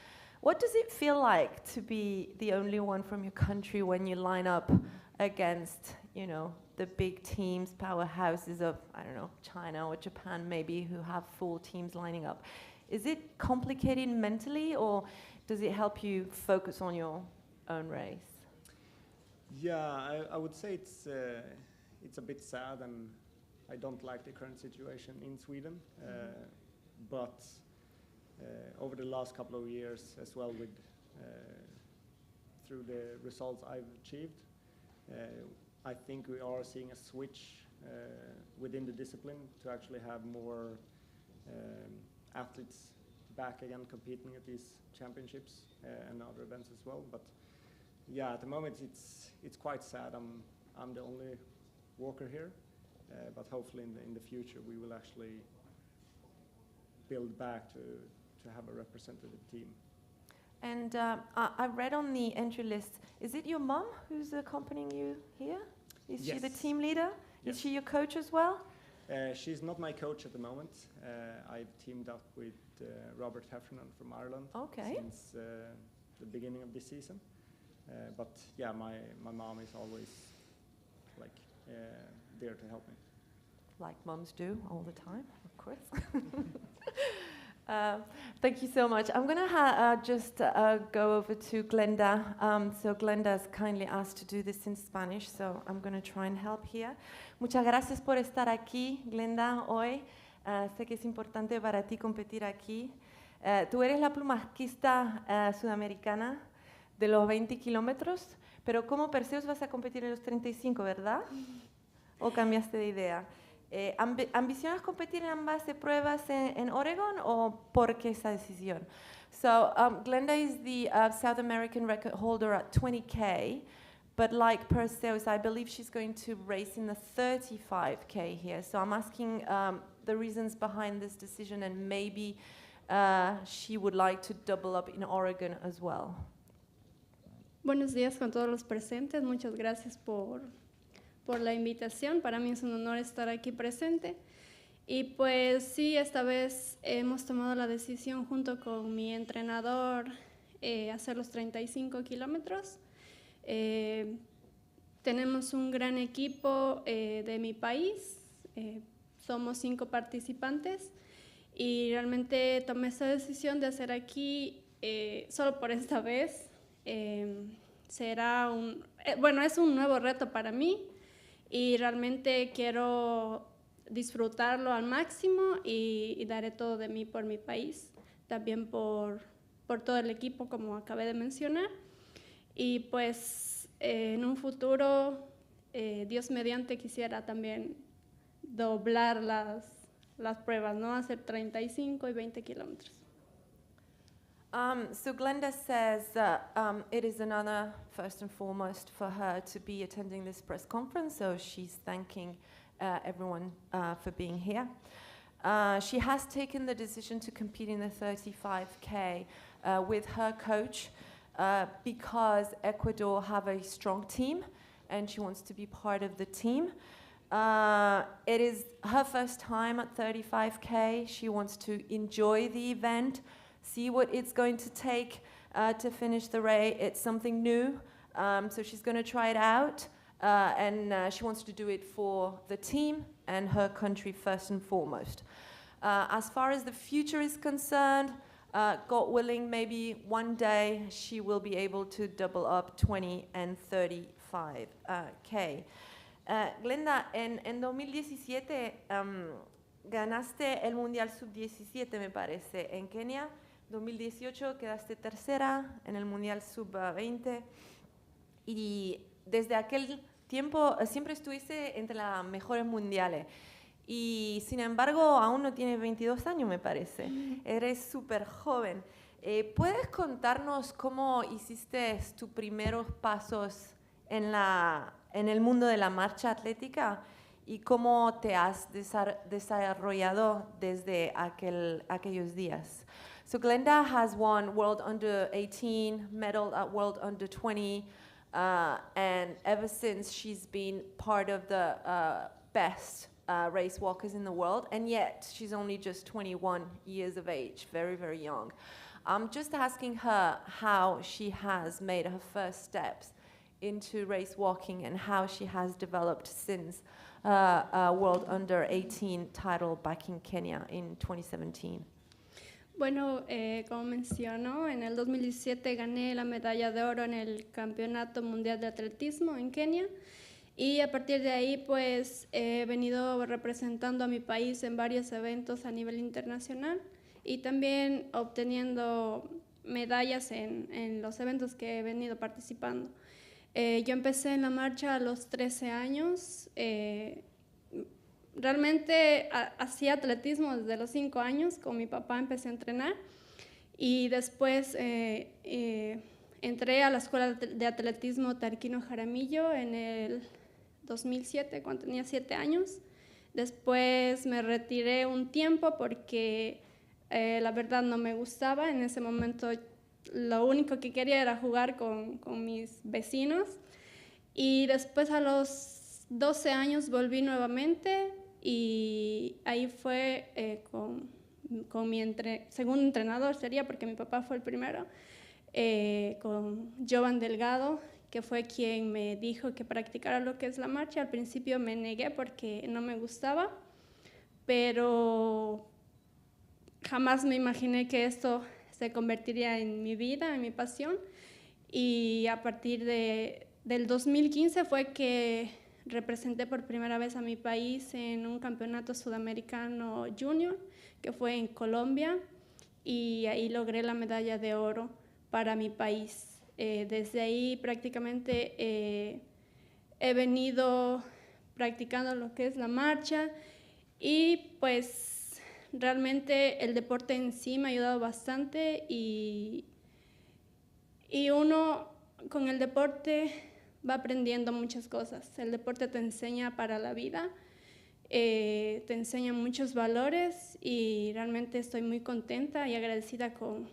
What does it feel like to be the only one from your country when you line up against, the big teams, powerhouses of, I don't know, China or Japan maybe, who have full teams lining up? Is it complicated mentally, or does it help you focus on your own race? Yeah, I would say it's a bit sad, and I don't like the current situation in Sweden. But over the last couple of years as well, with through the results I've achieved, I think we are seeing a switch within the discipline to actually have more athletes back again competing at these championships and other events as well. But yeah, at the moment it's quite sad. I'm the only walker here, but hopefully in the future we will actually build back to have a representative team. And I read on the entry list, is it your mum who's accompanying you here? Is she the team leader? Yes. Is she your coach as well? She's not my coach at the moment. I've teamed up with Robert Heffernan from Ireland since the beginning of this season. But yeah, my mom is always like there to help me. Like moms do all the time, of course. Thank you so much. I'm going to just go over to Glenda. So Glenda's kindly asked to do this in Spanish, so I'm going to try and help here. Muchas gracias por estar aquí, Glenda, hoy. Sé que es importante para ti competir aquí. Tú eres la plumasquista sudamericana de los 20 kilómetros, pero como Perseus vas a competir en los 35, ¿verdad? ¿O cambiaste de idea? ¿Ambicionas competir en ambas pruebas en Oregon o por qué esa decisión? So Glenda is the South American record holder at 20K, but like Perseus, I believe she's going to race in the 35K here. So I'm asking the reasons behind this decision, and maybe she would like to double up in Oregon as well. Buenos días con todos los presentes. Muchas gracias por la invitación. Para mí es un honor estar aquí presente. Y pues sí, esta vez hemos tomado la decisión junto con mi entrenador hacer los 35 kilómetros. Tenemos un gran equipo de mi país. Somos 5 participantes. Y realmente tomé esta decisión de hacer aquí solo por esta vez. Será es un nuevo reto para mí y realmente quiero disfrutarlo al máximo y daré todo de mí por mi país, también por todo el equipo, como acabé de mencionar. Y pues en un futuro, Dios mediante, quisiera también doblar las pruebas, ¿no? Hacer 35 y 20 kilómetros. So Glenda says that it is an honor, first and foremost, for her to be attending this press conference, so she's thanking everyone for being here. She has taken the decision to compete in the 35K with her coach because Ecuador have a strong team and she wants to be part of the team. It is her first time at 35K. She wants to enjoy the event, see what it's going to take to finish the race. It's something new, so she's going to try it out, and she wants to do it for the team and her country first and foremost. As far as the future is concerned, God willing, maybe one day she will be able to double up 20 and 35K. Glenda, en 2017 ganaste el Mundial Sub-17, me parece, en Kenia. 2018 quedaste tercera en el Mundial Sub-20 y desde aquel tiempo siempre estuviste entre las mejores mundiales. Y sin embargo, aún no tienes 22 años, me parece. Eres súper joven. ¿Puedes contarnos cómo hiciste tus primeros pasos en el mundo de la marcha atlética y cómo te has desarrollado desde aquellos días? So Glenda has won World Under 18, medal at World Under 20, and ever since she's been part of the best race walkers in the world, and yet she's only just 21 years of age, very, very young. I'm just asking her how she has made her first steps into race walking and how she has developed since World Under 18 title back in Kenya in 2017. Bueno, como mencionó, en el 2017 gané la medalla de oro en el Campeonato Mundial de Atletismo en Kenia y a partir de ahí pues he venido representando a mi país en varios eventos a nivel internacional y también obteniendo medallas en los eventos que he venido participando. Yo empecé en la marcha a los 13 años. Realmente hacía atletismo desde los 5 años, con mi papá empecé a entrenar y después entré a la Escuela de Atletismo Tarquino Jaramillo en el 2007, cuando tenía 7 años. Después me retiré un tiempo porque la verdad no me gustaba. En ese momento lo único que quería era jugar con mis vecinos y después a los 12 años volví nuevamente. y ahí fue con mi segundo entrenador, sería porque mi papá fue el primero, con Jovan Delgado, que fue quien me dijo que practicara lo que es la marcha. Al principio me negué porque no me gustaba, pero jamás me imaginé que esto se convertiría en mi vida, en mi pasión. Y a partir del 2015 fue que representé por primera vez a mi país en un campeonato sudamericano junior, que fue en Colombia, y ahí logré la medalla de oro para mi país. Desde ahí prácticamente he venido practicando lo que es la marcha y pues realmente el deporte en sí me ha ayudado bastante y uno con el deporte va aprendiendo muchas cosas. El deporte te enseña para la vida, te enseña muchos valores y realmente estoy muy contenta y agradecida con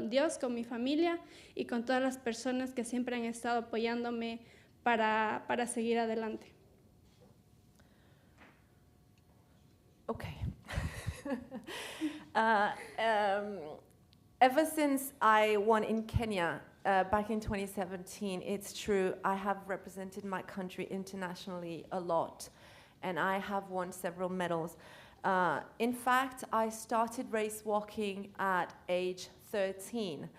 Dios, con mi familia y con todas las personas que siempre han estado apoyándome para seguir adelante. Okay. Ever since I won in Kenya back in 2017, it's true, I have represented my country internationally a lot, and I have won several medals. In fact, I started race walking at age 13,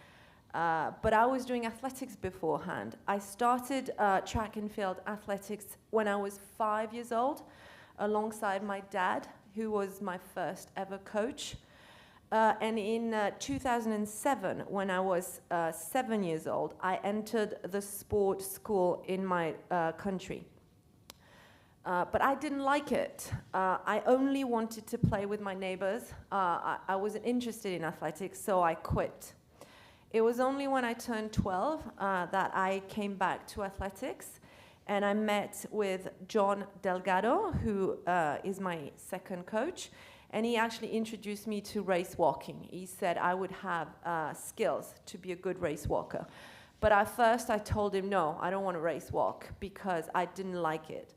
but I was doing athletics beforehand. I started track and field athletics when I was 5 years old, alongside my dad, who was my first ever coach. And in 2007, when I was 7 years old, I entered the sport school in my country. But I didn't like it. I only wanted to play with my neighbors. I wasn't interested in athletics, so I quit. It was only when I turned 12 that I came back to athletics, and I met with John Delgado, who is my second coach, and he actually introduced me to race walking. He said I would have skills to be a good race walker. But at first I told him, no, I don't want to race walk because I didn't like it.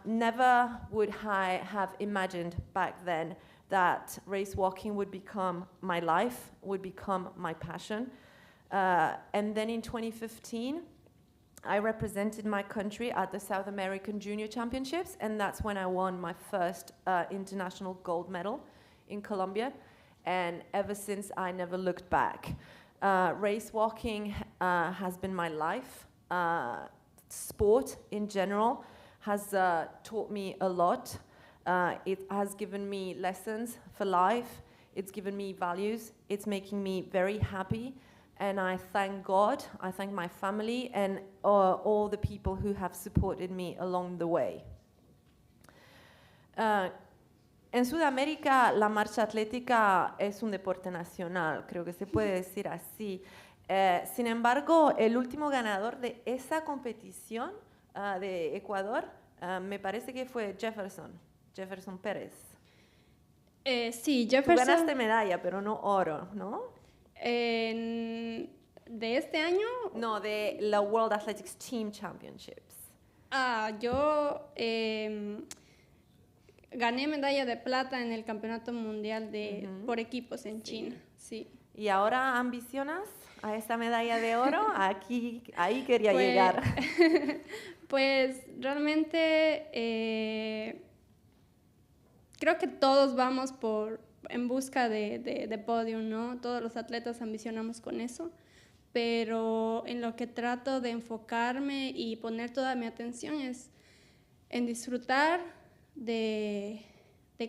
Never would I have imagined back then that race walking would become my life, would become my passion. And then in 2015, I represented my country at the South American Junior Championships, and that's when I won my first international gold medal in Colombia. And ever since, I never looked back. Race walking has been my life. Sport in general has taught me a lot. It has given me lessons for life. It's given me values. It's making me very happy. And I thank God, I thank my family, and all the people who have supported me along the way. En Sudamérica, la marcha atlética es un deporte nacional, creo que se puede decir así. Sin embargo, el último ganador de esa competición de Ecuador, me parece que fue Jefferson Pérez. Sí, Jefferson. Tú ganaste medalla, pero no oro, ¿no? ¿De este año? No, de la World Athletics Team Championships. Yo gané medalla de plata en el Campeonato Mundial por equipos en China. Sí. ¿Y ahora ambicionas a esa medalla de oro? Ahí quería llegar. Pues realmente creo que todos vamos en busca de podium, ¿no? Todos los atletas ambicionamos con eso, pero en lo que trato de enfocarme y poner toda mi atención es en disfrutar de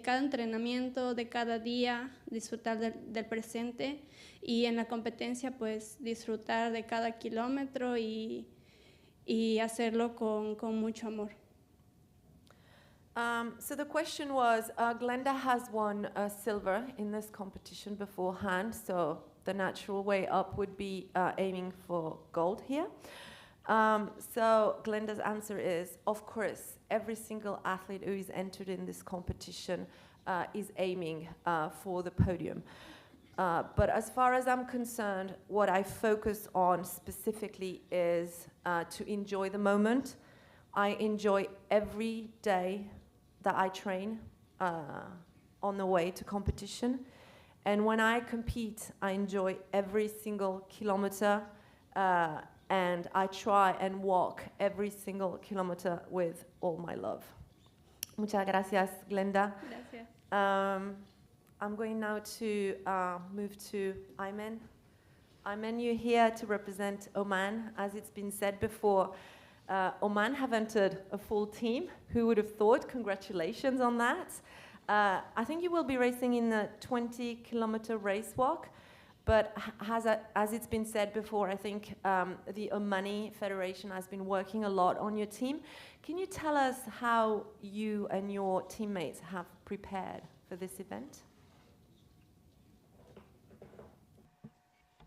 cada entrenamiento, de cada día, disfrutar del presente, y en la competencia pues disfrutar de cada kilómetro y hacerlo con mucho amor. So the question was, Glenda has won silver in this competition beforehand, so the natural way up would be aiming for gold here. So Glenda's answer is, of course, every single athlete who is entered in this competition is aiming for the podium. But as far as I'm concerned, what I focus on specifically is to enjoy the moment. I enjoy every day that I train on the way to competition. And when I compete, I enjoy every single kilometer, and I try and walk every single kilometer with all my love. Muchas gracias, Glenda. Gracias. I'm going now to move to Ayman. Ayman, you're here to represent Oman. As it's been said before, Oman have entered a full team. Who would have thought? Congratulations on that. I think you will be racing in the 20-kilometer race walk, but as it's been said before, I think the Omani Federation has been working a lot on your team. Can you tell us how you and your teammates have prepared for this event?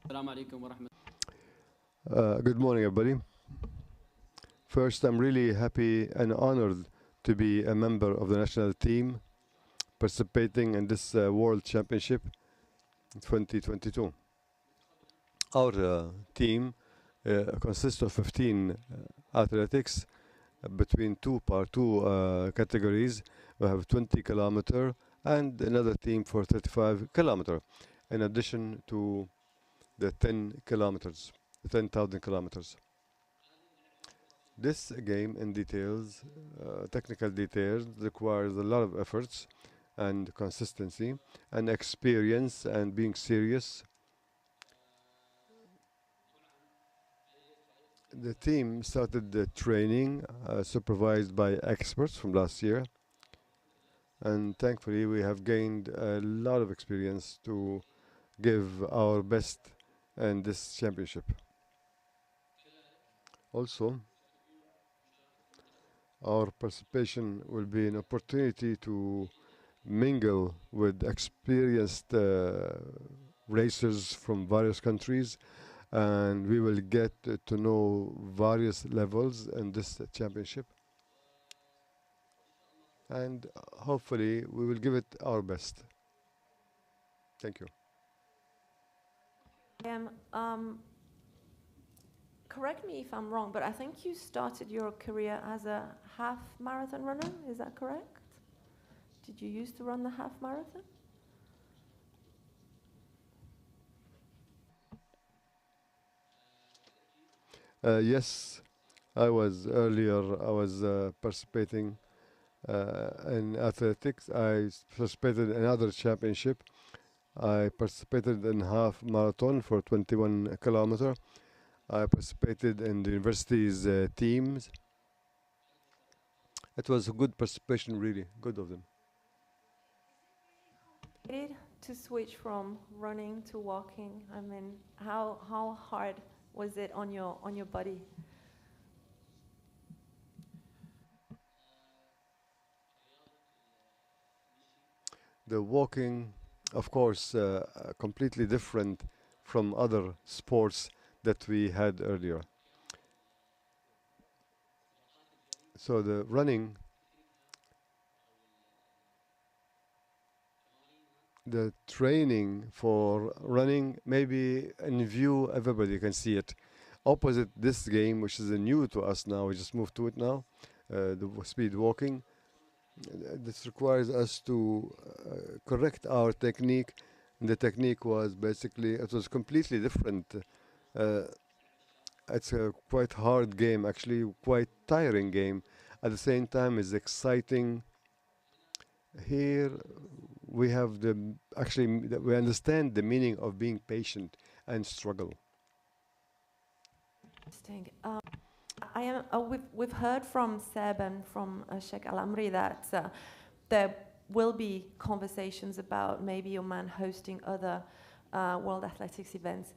Good morning, everybody. First, I'm really happy and honored to be a member of the national team participating in this World Championship 2022. Our team consists of 15 athletics between two categories. We have 20 kilometer and another team for 35 kilometer, in addition to the 10,000 kilometers. This game in details, technical details, requires a lot of efforts and consistency and experience and being serious. The team started the training supervised by experts from last year, and thankfully we have gained a lot of experience to give our best in this championship. Also, our participation will be an opportunity to mingle with experienced racers from various countries, and we will get to know various levels in this championship, and hopefully we will give it our best. Thank you. Correct me if I'm wrong, but I think you started your career as a half marathon runner. Is that correct? Did you used to run the half marathon? Yes, I was participating in athletics. I participated in another championship. I participated in half marathon for 21 kilometer. I participated in the university's teams. It was a good participation, really good of them. To switch from running to walking, I mean, how hard was it on your body? The walking, of course, completely different from other sports that we had earlier. So the running, the training for running, maybe in view, everybody can see it. Opposite this game, which is new to us now, we just moved to it now, the speed walking. This requires us to correct our technique. And the technique was basically, it was completely different. It's a quite hard game, actually, quite tiring game. At the same time, it's exciting. Here, we have we understand the meaning of being patient and struggle. Interesting. We've heard from Seb and from Sheikh Al Amri that there will be conversations about maybe Oman hosting other World Athletics events.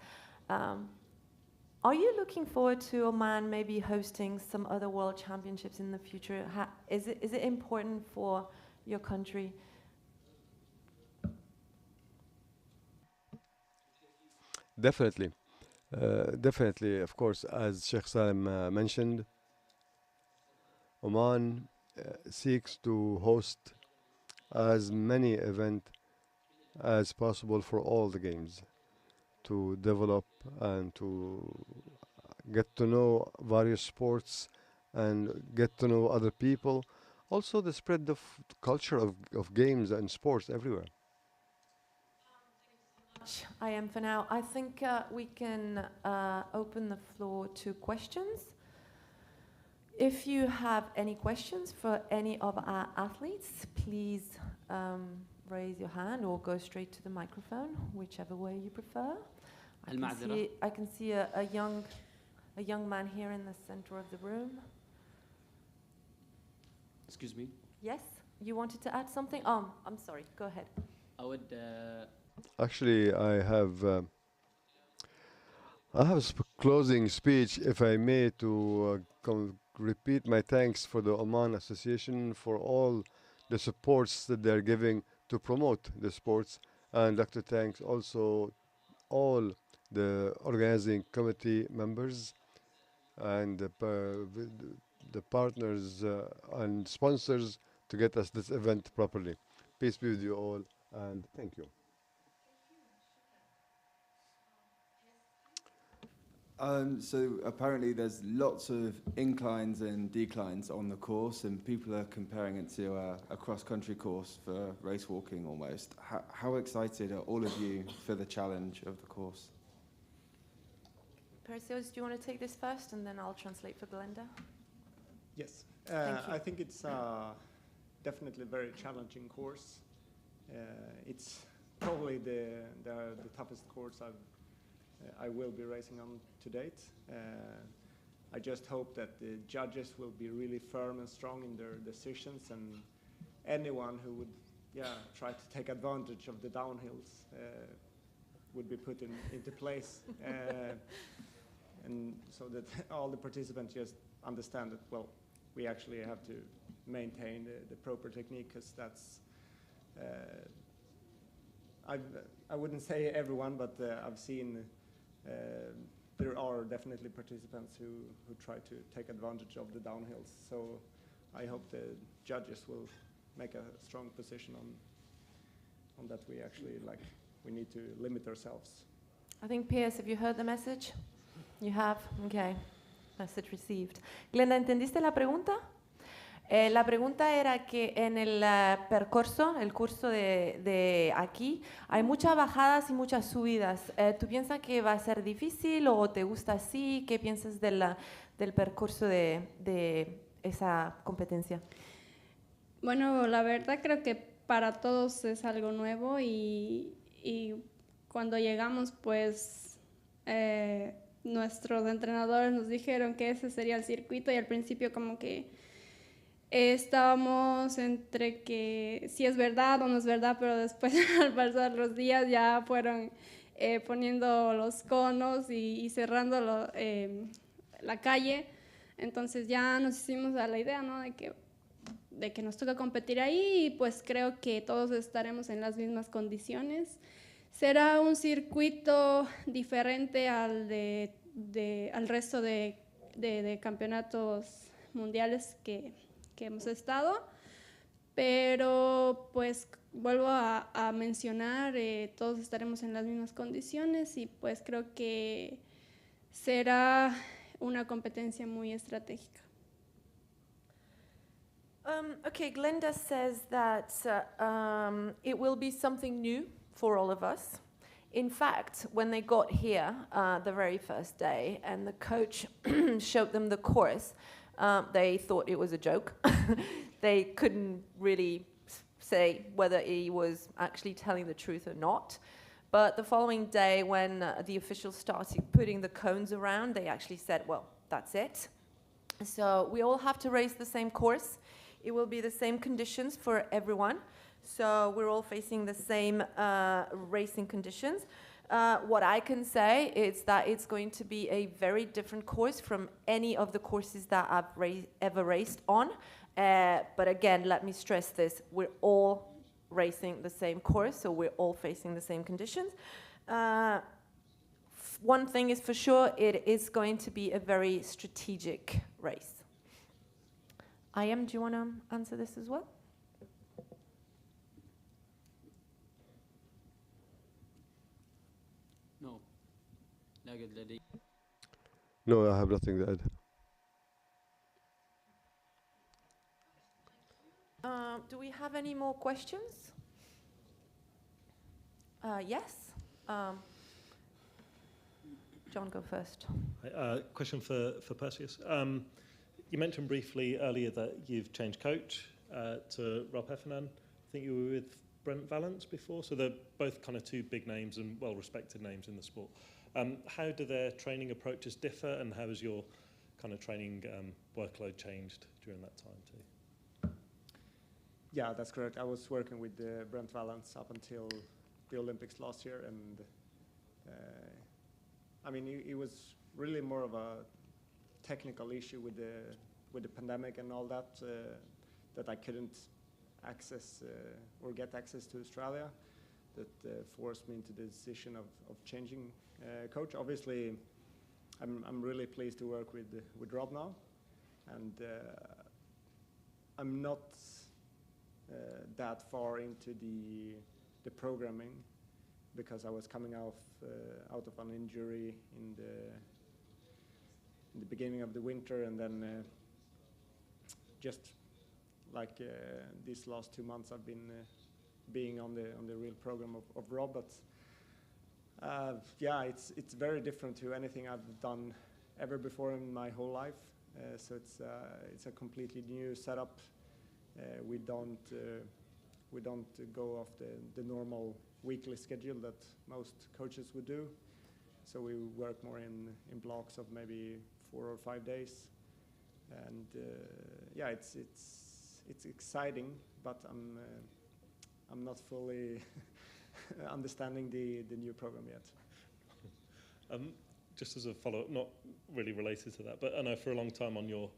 Are you looking forward to Oman maybe hosting some other World Championships in the future? Is it important for your country? Definitely. Definitely, of course, as Sheikh Salim mentioned, Oman seeks to host as many events as possible for all the games, to develop and to get to know various sports and get to know other people. also the spread of culture of games and sports everywhere. I am for now. I think we can open the floor to questions. If you have any questions for any of our athletes, please raise your hand or go straight to the microphone, whichever way you prefer. I can see a young man here in the center of the room. Excuse me. Yes, you wanted to add something? I'm sorry. Go ahead. I would. Actually, I have a closing speech, if I may, to repeat my thanks for the Oman Association for all the supports that they're giving to promote the sports. And I'd like to thank also all the organizing committee members and the partners and sponsors to get us this event properly. Peace be with you all, and thank you. So apparently there's lots of inclines and declines on the course, and people are comparing it to a cross-country course for race walking almost. How excited are all of you for the challenge of the course? Perseus, do you want to take this first, and then I'll translate for Glenda? Yes, Thank you. I think it's definitely a very challenging course. It's probably the toughest course I will be racing on to date. I just hope that the judges will be really firm and strong in their decisions, and anyone who would try to take advantage of the downhills would be put into place. And so that all the participants just understand that, well, we actually have to maintain the proper technique, because that's, I wouldn't say everyone, but I've seen there are definitely participants who try to take advantage of the downhills. So I hope the judges will make a strong position on that. We need to limit ourselves. I think, Piers, have you heard the message? You have? Okay. Message received. Glenda, ¿entendiste la pregunta? La pregunta era que en el percurso, el curso de aquí, hay muchas bajadas y muchas subidas. ¿Tú piensas que va a ser difícil o te gusta así? ¿Qué piensas del percurso de esa competencia? Bueno, la verdad creo que para todos es algo nuevo y cuando llegamos, pues nuestros entrenadores nos dijeron que ese sería el circuito, y al principio como que estábamos entre que si es verdad o no es verdad, pero después al pasar los días ya fueron poniendo los conos y cerrando la calle. Entonces ya nos hicimos a la idea, ¿no?, de que nos toca competir ahí, y pues creo que todos estaremos en las mismas condiciones. Será un circuito diferente al resto de campeonatos mundiales que hemos estado, pero pues vuelvo a mencionar, todos estaremos en las mismas condiciones, y pues creo que será una competencia muy estratégica. Okay, Glenda says that it will be something new for all of us. In fact, when they got here the very first day and the coach showed them the course, they thought it was a joke. They couldn't really say whether he was actually telling the truth or not. But the following day, when the officials started putting the cones around, they actually said, well, that's it. So we all have to race the same course. It will be the same conditions for everyone. So we're all facing the same racing conditions. What I can say is that it's going to be a very different course from any of the courses that I've ever raced on. But again, let me stress this. We're all racing the same course, so we're all facing the same conditions. One thing is for sure, it is going to be a very strategic race. Do you want to answer this as well? No. No, I have nothing to add. have any more questions? Yes. John, go first. Question for Perseus. You mentioned briefly earlier that you've changed coach to Rob Heffernan. I think you were with Brent Valance before, so they're both kind of two big names and well-respected names in the sport. How do their training approaches differ, and how has your kind of training workload changed during that time too? Yeah, that's correct. I was working with Brent Valance up until the Olympics last year, and I mean, it was really more of a technical issue with the pandemic and all that that I couldn't access or get access to Australia. That forced me into the decision of changing coach. Obviously, I'm really pleased to work with Rob now, and I'm not that far into the programming because I was coming out of an injury in the beginning of the winter, and then just like these last 2 months I've been being on the real program of Rob. But yeah, it's very different to anything I've done ever before in my whole life. So it's a completely new setup. We don't go off the normal weekly schedule that most coaches would do. So we work more in blocks of maybe 4 or 5 days, and yeah, it's exciting, but I'm not fully understanding the new program yet. Just as a follow-up, not really related to that, but I know for a long time on your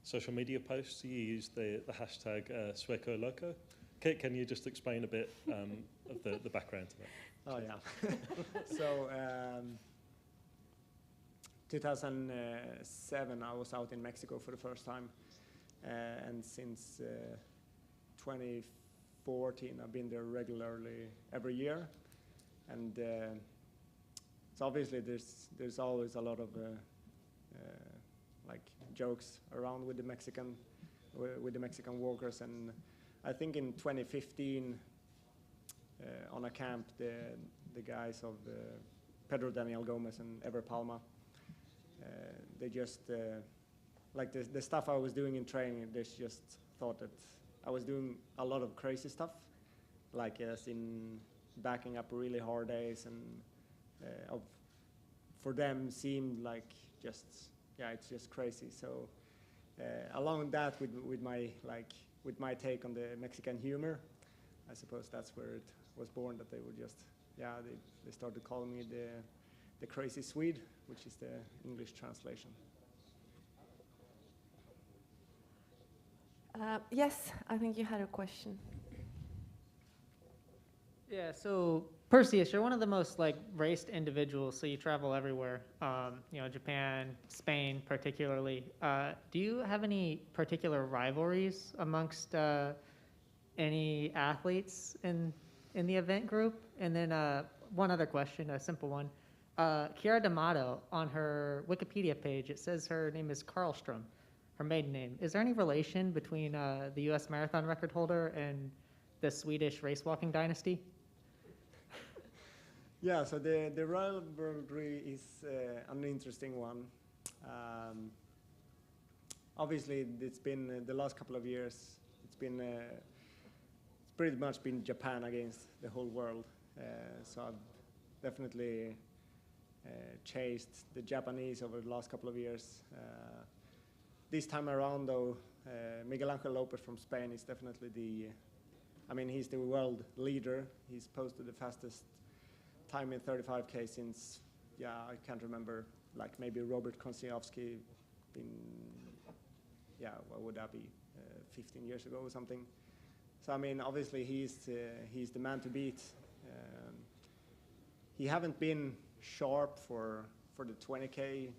social media posts you used the hashtag Sueco Loco. Can you just explain a bit of the background to that? Oh yeah. So 2007 I was out in Mexico for the first time, and since 2014 I've been there regularly every year, and so obviously there's always a lot of like jokes around with the Mexican walkers. And I think in 2015 on a camp the guys of Pedro Daniel Gomez and Ever Palma, they just like the stuff I was doing in training, they just thought that I was doing a lot of crazy stuff, like as in backing up really hard days, and for them seemed like just, yeah, it's just crazy. So along that with my take on the Mexican humor, I suppose that's where it was born, that they would just, yeah, they started calling me the crazy Swede, which is the English translation. Yes, I think you had a question. Yeah, so Perseus, you're one of the most raced individuals, so you travel everywhere, Japan, Spain particularly. Do you have any particular rivalries amongst any athletes in the event group? And then one other question, a simple one. Chiara D'Amato, on her Wikipedia page, it says her name is Karlström, her maiden name. Is there any relation between the U.S. marathon record holder and the Swedish race walking dynasty? Yeah, so the rivalry is an interesting one. Obviously, it's been the last couple of years. It's pretty much been Japan against the whole world. So I've definitely chased the Japanese over the last couple of years. This time around, though, Miguel Angel Lopez from Spain is definitely he's the world leader. He's posted the fastest time in 35K since, I can't remember, like maybe Robert Konsniowski what would that be, 15 years ago or something. So obviously he's the man to beat. He haven't been sharp for the 20K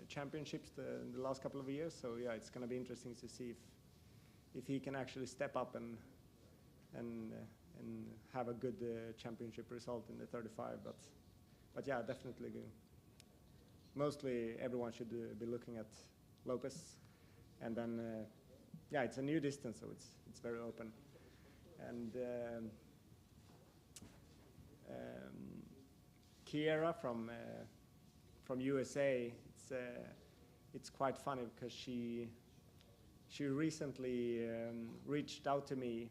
championships the last couple of years. So yeah, it's going to be interesting to see if he can actually step up and have a good championship result in the 35. But yeah, definitely good. Mostly everyone should be looking at Lopez, and then it's a new distance, so it's very open. And Kiera from USA, it's quite funny because she recently reached out to me,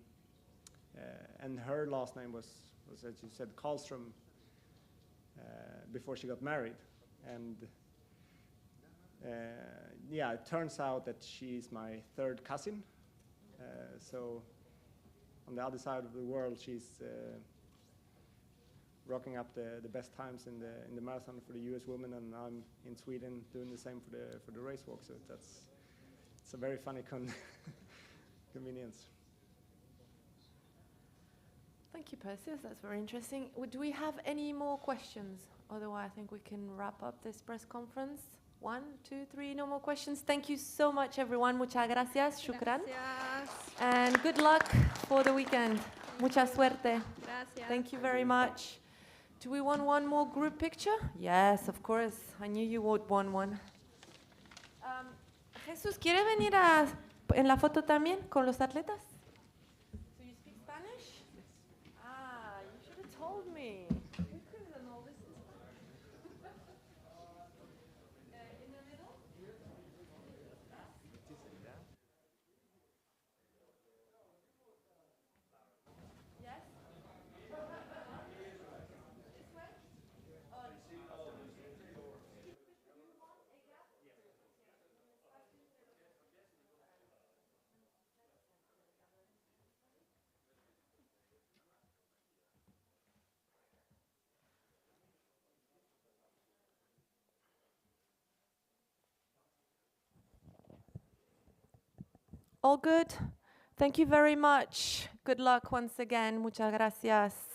and her last name was as you said, Karlström, before she got married. And yeah, it turns out that she's my third cousin. So on the other side of the world, she's rocking up the best times in the marathon for the U.S. women, and I'm in Sweden doing the same for the race walk. So it's a very funny convenience. Thank you, Perseus. That's very interesting. Do we have any more questions? Otherwise, I think we can wrap up this press conference. 1, 2, 3, no more questions. Thank you so much, everyone. Muchas gracias. Shukran. Gracias. And good luck for the weekend. Mucha suerte. Gracias. Thank you very much. Do we want one more group picture? Yes, of course. I knew you would want one. Jesús, ¿quiere venir en la foto también con los atletas? So you speak Spanish? Ah, you should have told me. We could have done all this in Spanish. In the middle? Yes? This way? All good? Thank you very much. Good luck once again. Muchas gracias.